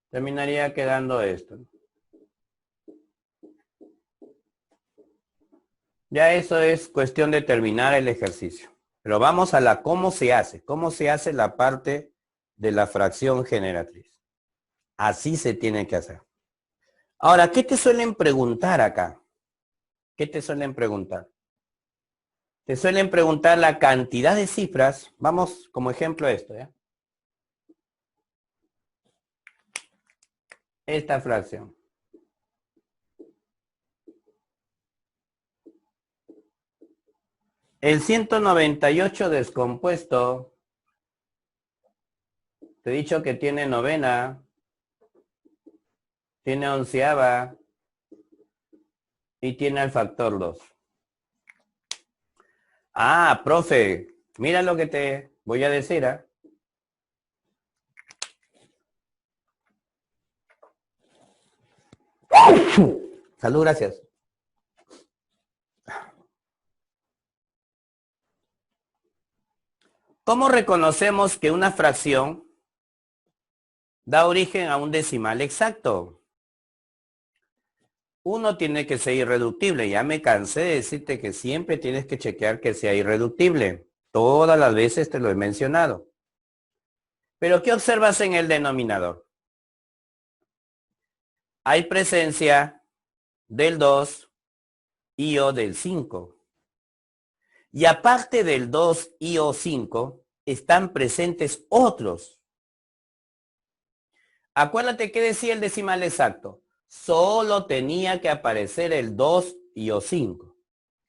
Terminaría quedando esto. Ya eso es cuestión de terminar el ejercicio. Pero vamos a la cómo se hace. ¿Cómo se hace la parte de la fracción generatriz? Así se tiene que hacer. Ahora, ¿qué te suelen preguntar acá? ¿Qué te suelen preguntar? Te suelen preguntar la cantidad de cifras. Vamos como ejemplo esto, ¿ya? Esta fracción. El 198 descompuesto, te he dicho que tiene novena, tiene onceava y tiene el factor 2. Ah, profe, mira lo que te voy a decir, ¿ah? Salud, gracias. ¿Cómo reconocemos que una fracción da origen a un decimal exacto? Uno tiene que ser irreductible. Ya me cansé de decirte que siempre tienes que chequear que sea irreductible. Todas las veces te lo he mencionado. Pero ¿qué observas en el denominador? Hay presencia del 2 y o del 5. Y aparte del 2 y o 5, están presentes otros. Acuérdate que decía el decimal exacto. Solo tenía que aparecer el 2 y o 5.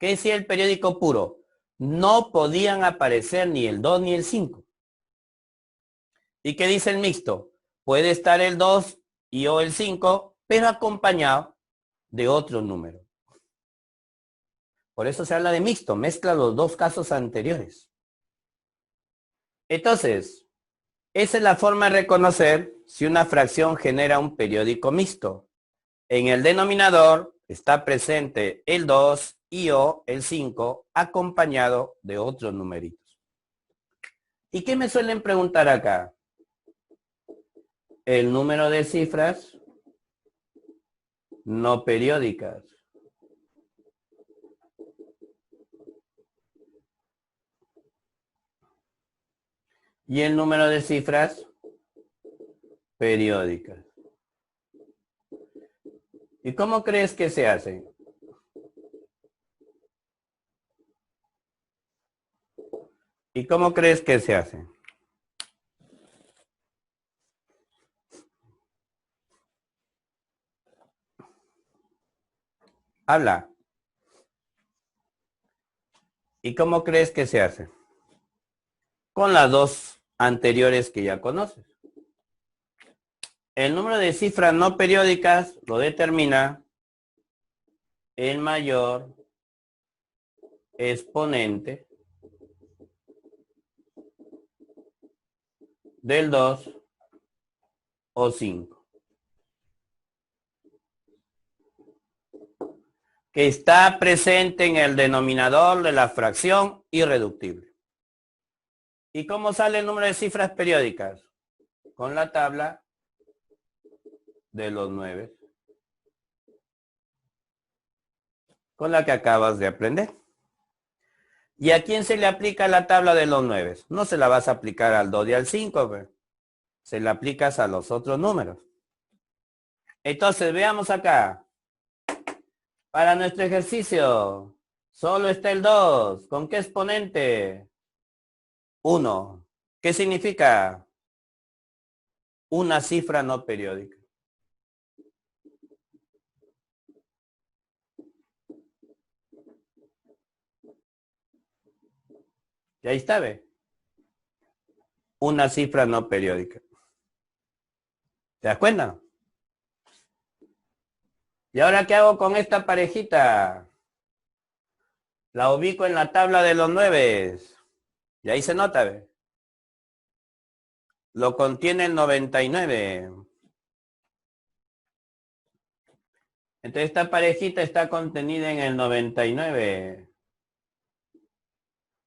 ¿Qué decía el periódico puro? No podían aparecer ni el 2 ni el 5. ¿Y qué dice el mixto? Puede estar el 2 y o el 5, pero acompañado de otro número. Por eso se habla de mixto, mezcla los dos casos anteriores. Entonces, esa es la forma de reconocer si una fracción genera un periódico mixto. En el denominador está presente el 2 y o el 5 acompañado de otros numeritos. ¿Y qué me suelen preguntar acá? El número de cifras no periódicas. Y el número de cifras periódicas. ¿Y cómo crees que se hace? ¿Y cómo crees que se hace? Habla. ¿Y cómo crees que se hace? Con las dos anteriores que ya conoces. El número de cifras no periódicas lo determina el mayor exponente del 2 o 5. Que está presente en el denominador de la fracción irreductible. ¿Y cómo sale el número de cifras periódicas? Con la tabla de los 9. Con la que acabas de aprender. ¿Y a quién se le aplica la tabla de los 9? No se la vas a aplicar al 2 y al 5, pero se la aplicas a los otros números. Entonces, veamos acá. Para nuestro ejercicio, solo está el 2. ¿Con qué exponente? 1. ¿Qué significa? Una cifra no periódica. Y ahí está, ve. Una cifra no periódica. ¿Te das cuenta? ¿Y ahora qué hago con esta parejita? La ubico en la tabla de los 9. Y ahí se nota, ve. Lo contiene el 99. Entonces esta parejita está contenida en el 99.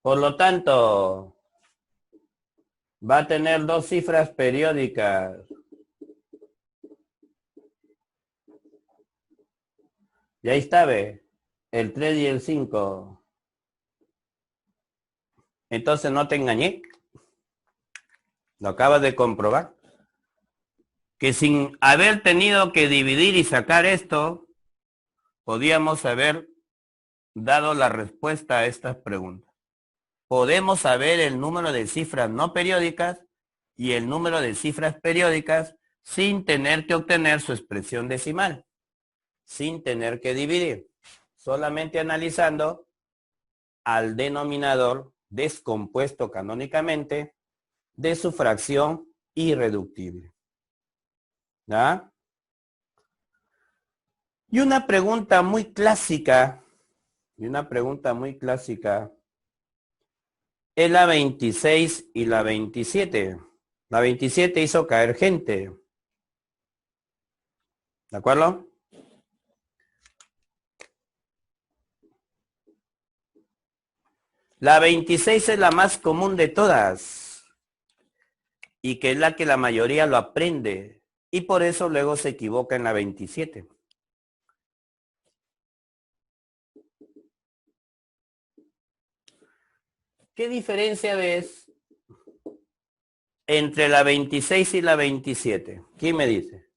Por lo tanto, va a tener dos cifras periódicas. Y ahí está, ve. El 3 y el 5. Entonces no te engañé. Lo acabas de comprobar. Que sin haber tenido que dividir y sacar esto, podíamos haber dado la respuesta a estas preguntas. Podemos saber el número de cifras no periódicas y el número de cifras periódicas sin tener que obtener su expresión decimal, sin tener que dividir, solamente analizando al denominador descompuesto canónicamente de su fracción irreductible. ¿Ya? Y una pregunta muy clásica, es la 26 y la 27. La 27 hizo caer gente. ¿De acuerdo? La 26 es la más común de todas y que es la que la mayoría lo aprende y por eso luego se equivoca en la 27. ¿Qué diferencia ves entre la 26 y la 27? ¿Quién me dice?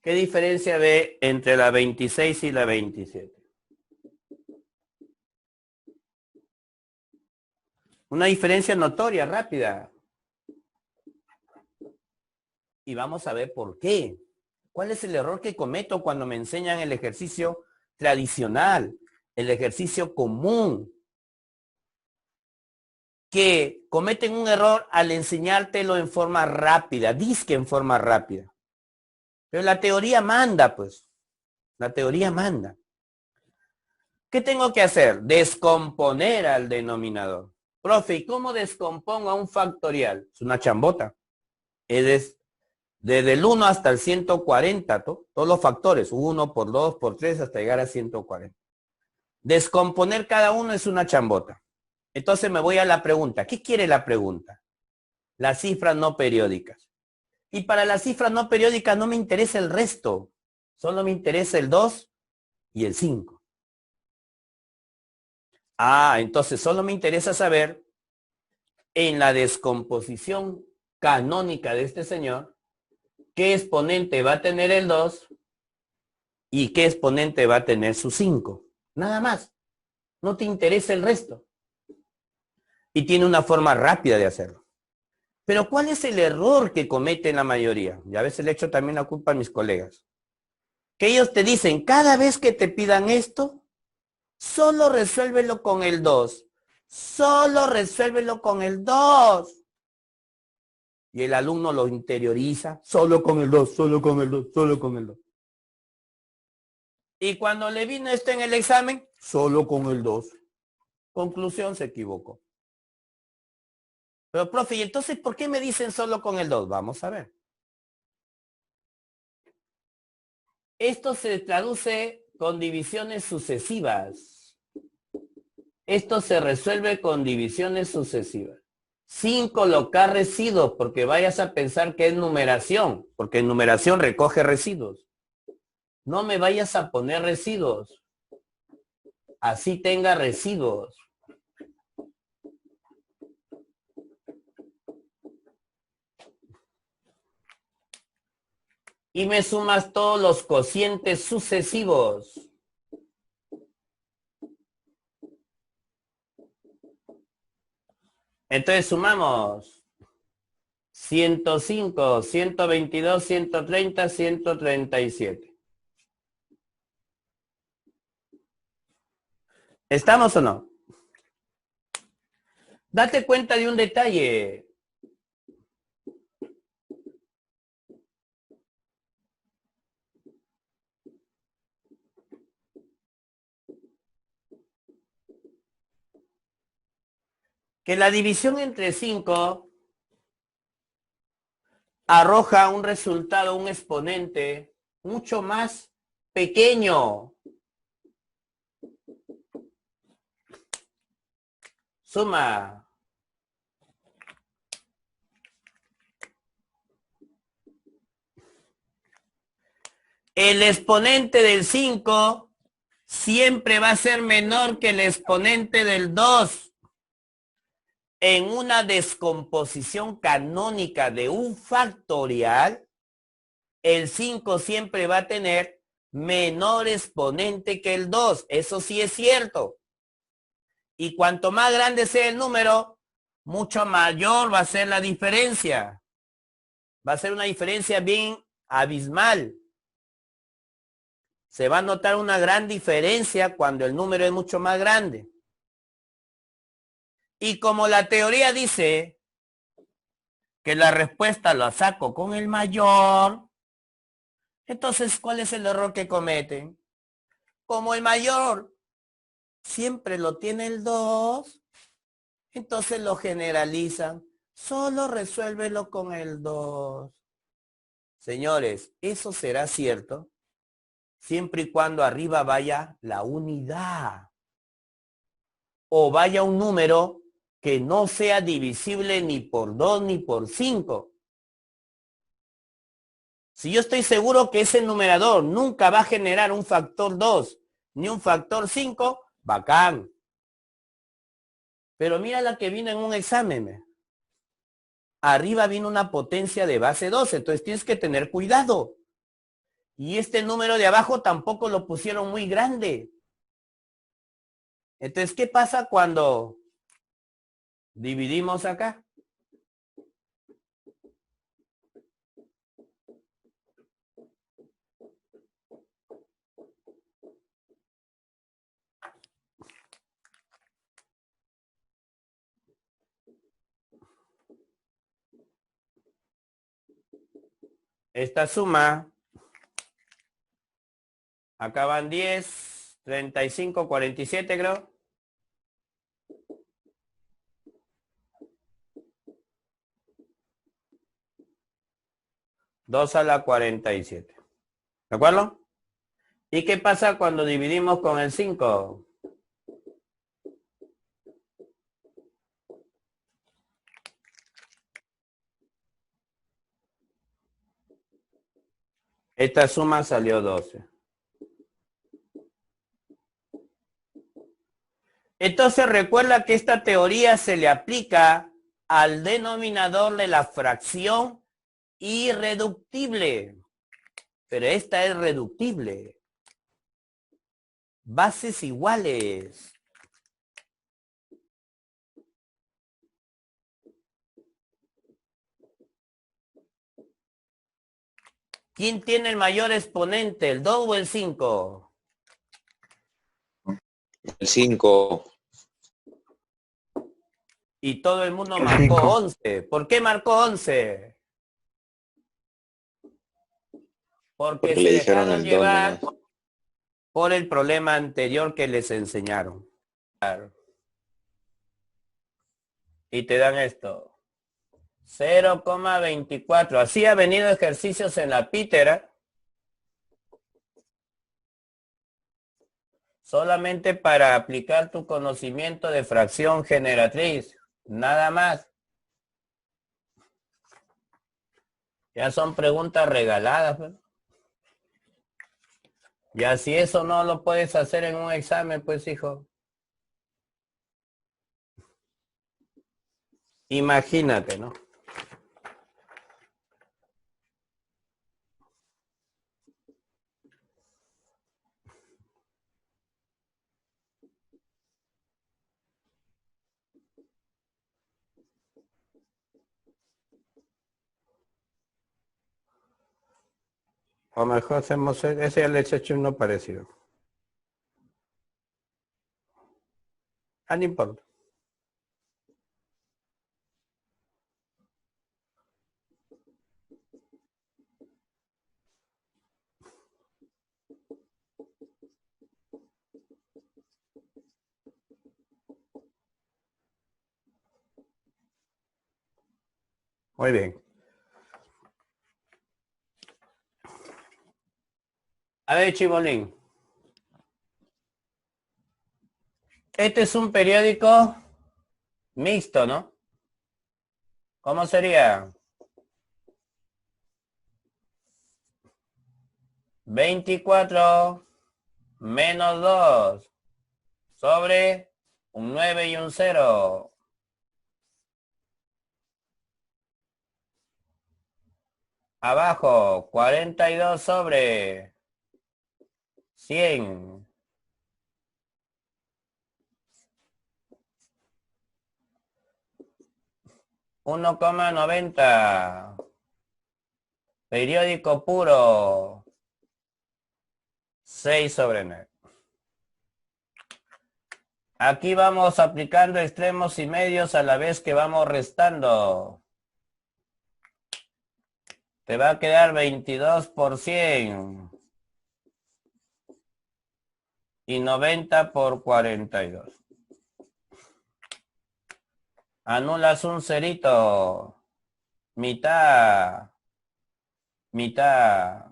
¿Qué diferencia ve entre la 26 y la 27? Una diferencia notoria, rápida. Y vamos a ver por qué. ¿Cuál es el error que cometo cuando me enseñan el ejercicio tradicional, el ejercicio común? Que cometen un error al enseñártelo en forma rápida, dizque en forma rápida. Pero la teoría manda, pues. La teoría manda. ¿Qué tengo que hacer? Descomponer al denominador. Profe, ¿y cómo descompongo a un factorial? Es una chambota. Es desde el 1 hasta el 140, todos los factores, 1 por 2 por 3 hasta llegar a 140. Descomponer cada uno es una chambota. Entonces me voy a la pregunta. ¿Qué quiere la pregunta? Las cifras no periódicas. Y para las cifras no periódicas no me interesa el resto. Solo me interesa el 2 y el 5. Entonces solo me interesa saber en la descomposición canónica de este señor qué exponente va a tener el 2 y qué exponente va a tener su 5. Nada más. No te interesa el resto. Y tiene una forma rápida de hacerlo. Pero ¿cuál es el error que cometen la mayoría? Y a veces le echo también la culpa a mis colegas. Que ellos te dicen, cada vez que te pidan esto, solo resuélvelo con el 2. Solo resuélvelo con el 2. Y el alumno lo interioriza, solo con el 2, solo con el 2, solo con el 2. Y cuando le vino esto en el examen, solo con el 2. Conclusión, se equivocó. Pero, profe, ¿y entonces por qué me dicen solo con el 2? Vamos a ver. Esto se traduce con divisiones sucesivas. Esto se resuelve con divisiones sucesivas. Sin colocar residuos, porque vayas a pensar que es numeración, porque en numeración recoge residuos. No me vayas a poner residuos. Así tenga residuos. Y me sumas todos los cocientes sucesivos. Entonces sumamos 105, 122, 130, 137. ¿Estamos o no? Date cuenta de un detalle. Que la división entre 5 arroja un resultado, un exponente mucho más pequeño. Suma. El exponente del 5 siempre va a ser menor que el exponente del 2. En una descomposición canónica de un factorial, el 5 siempre va a tener menor exponente que el 2. Eso sí es cierto. Y cuanto más grande sea el número, mucho mayor va a ser la diferencia. Va a ser una diferencia bien abismal. Se va a notar una gran diferencia cuando el número es mucho más grande. Y como la teoría dice que la respuesta la saco con el mayor, entonces, ¿cuál es el error que cometen? Como el mayor siempre lo tiene el 2, entonces lo generalizan. Solo resuélvelo con el 2. Señores, eso será cierto siempre y cuando arriba vaya la unidad o vaya un número que no sea divisible ni por 2 ni por 5. Si yo estoy seguro que ese numerador nunca va a generar un factor 2 ni un factor 5, bacán. Pero mira la que vino en un examen. Arriba vino una potencia de base 12, entonces tienes que tener cuidado. Y este número de abajo tampoco lo pusieron muy grande. Entonces, ¿qué pasa cuando dividimos acá? Esta suma, acá van 10, 35, 47 creo. 2 a la 47. ¿De acuerdo? ¿Y qué pasa cuando dividimos con el 5? Esta suma salió 12. Entonces recuerda que esta teoría se le aplica al denominador de la fracción irreductible. Pero esta es reductible. Bases iguales. ¿Quién tiene el mayor exponente, el 2 o el 5? El 5. Y todo el mundo El marcó 5. 11. ¿Por qué marcó 11? Porque Porque se le dijeron dejaron el 2 llevar nomás. por el problema anterior que les enseñaron. Y te dan esto. 0,24. Así ha venido ejercicios en la Pítera. Solamente para aplicar tu conocimiento de fracción generatriz. Nada más. Ya son preguntas regaladas. Pues. Ya si eso no lo puedes hacer en un examen, pues hijo. Imagínate, ¿no? O mejor hacemos ese ya le he hecho uno parecido. Ah, no importa. Muy bien. A ver, Chibolín. Este es un periódico mixto, ¿no? ¿Cómo sería? 24 menos 2 sobre un 9 y un 0. Abajo, 42 sobre 100. $1,90. Periódico puro. 6 sobre 9. Aquí vamos aplicando extremos y medios a la vez que vamos restando. Te va a quedar 22 por 100. Y 90 por 42. Anulas un cerito. Mitad. Mitad.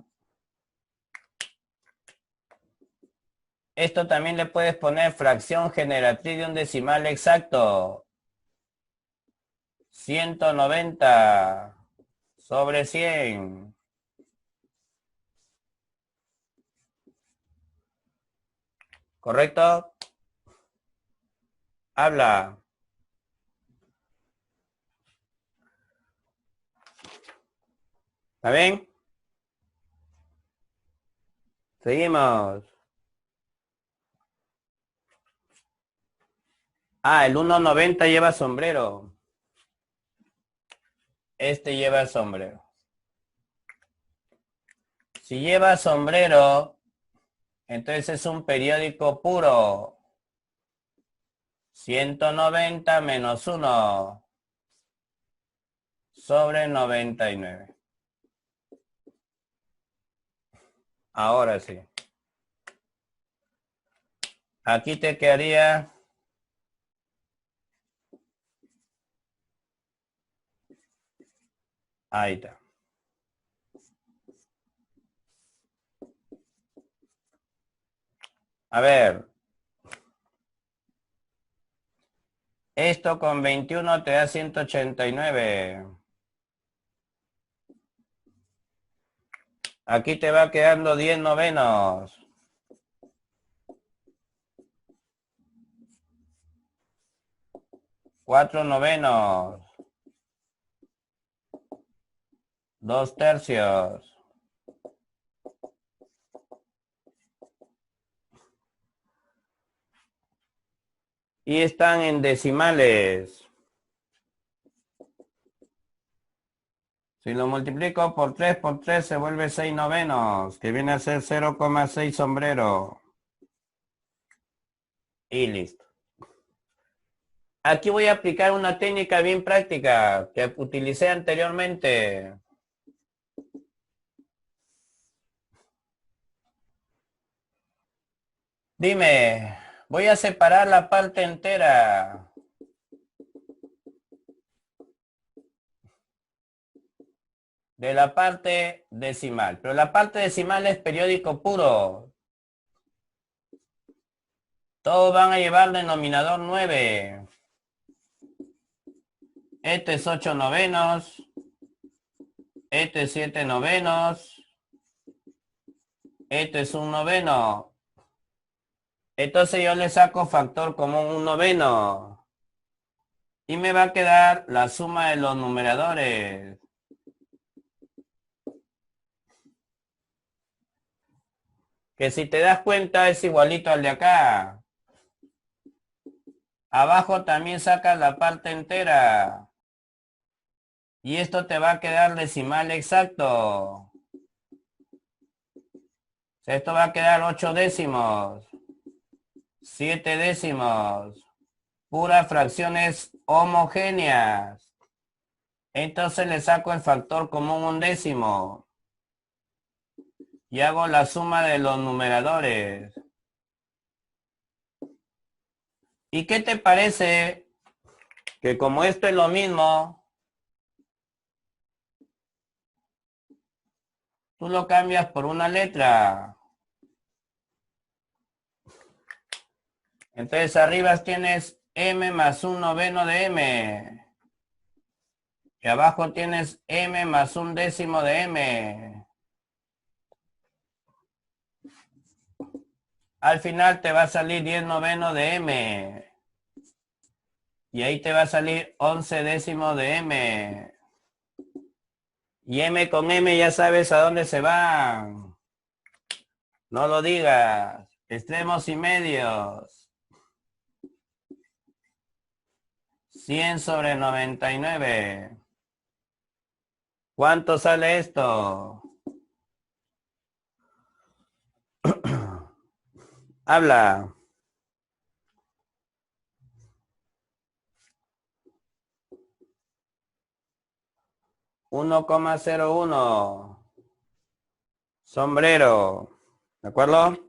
Esto también le puedes poner fracción generatriz de un decimal exacto. 190 sobre 100. ¿Correcto? Habla. ¿Está bien? Seguimos. Ah, el 1.90 lleva sombrero. Este lleva sombrero. Si lleva sombrero, entonces es un periódico puro. 190 menos 1 sobre 99. Ahora sí. Aquí te quedaría... Ahí está. A ver. Esto con 21 te da 189. Aquí te va quedando 10 novenos. Cuatro novenos. 2 tercios. Y están en decimales. Si lo multiplico por 3 se vuelve 6 novenos, que viene a ser 0,6 sombrero. Y listo. Aquí voy a aplicar una técnica bien práctica que utilicé anteriormente. Dime, voy a separar la parte entera. De la parte decimal. Pero la parte decimal es periódico puro. Todos van a llevar denominador 9. Este es 8 novenos. Este es 7 novenos. Este es un noveno. Entonces yo le saco factor común un noveno. Y me va a quedar la suma de los numeradores. Que si te das cuenta es igualito al de acá. Abajo también sacas la parte entera. Y esto te va a quedar decimal exacto. Esto va a quedar 8 décimos. 7 décimos. Puras fracciones homogéneas. Entonces le saco el factor común un décimo. Y hago la suma de los numeradores. ¿Y qué te parece que como esto es lo mismo, tú lo cambias por una letra? Entonces arriba tienes m más un noveno de m. Y abajo tienes m más un décimo de m. Al final te va a salir 10 novenos de m. Y ahí te va a salir 11 décimos de m. Y m con m ya sabes a dónde se van. No lo digas. Extremos y medios. 100 sobre 99. ¿Cuánto sale esto? Habla. 1,01. Sombrero. ¿De acuerdo?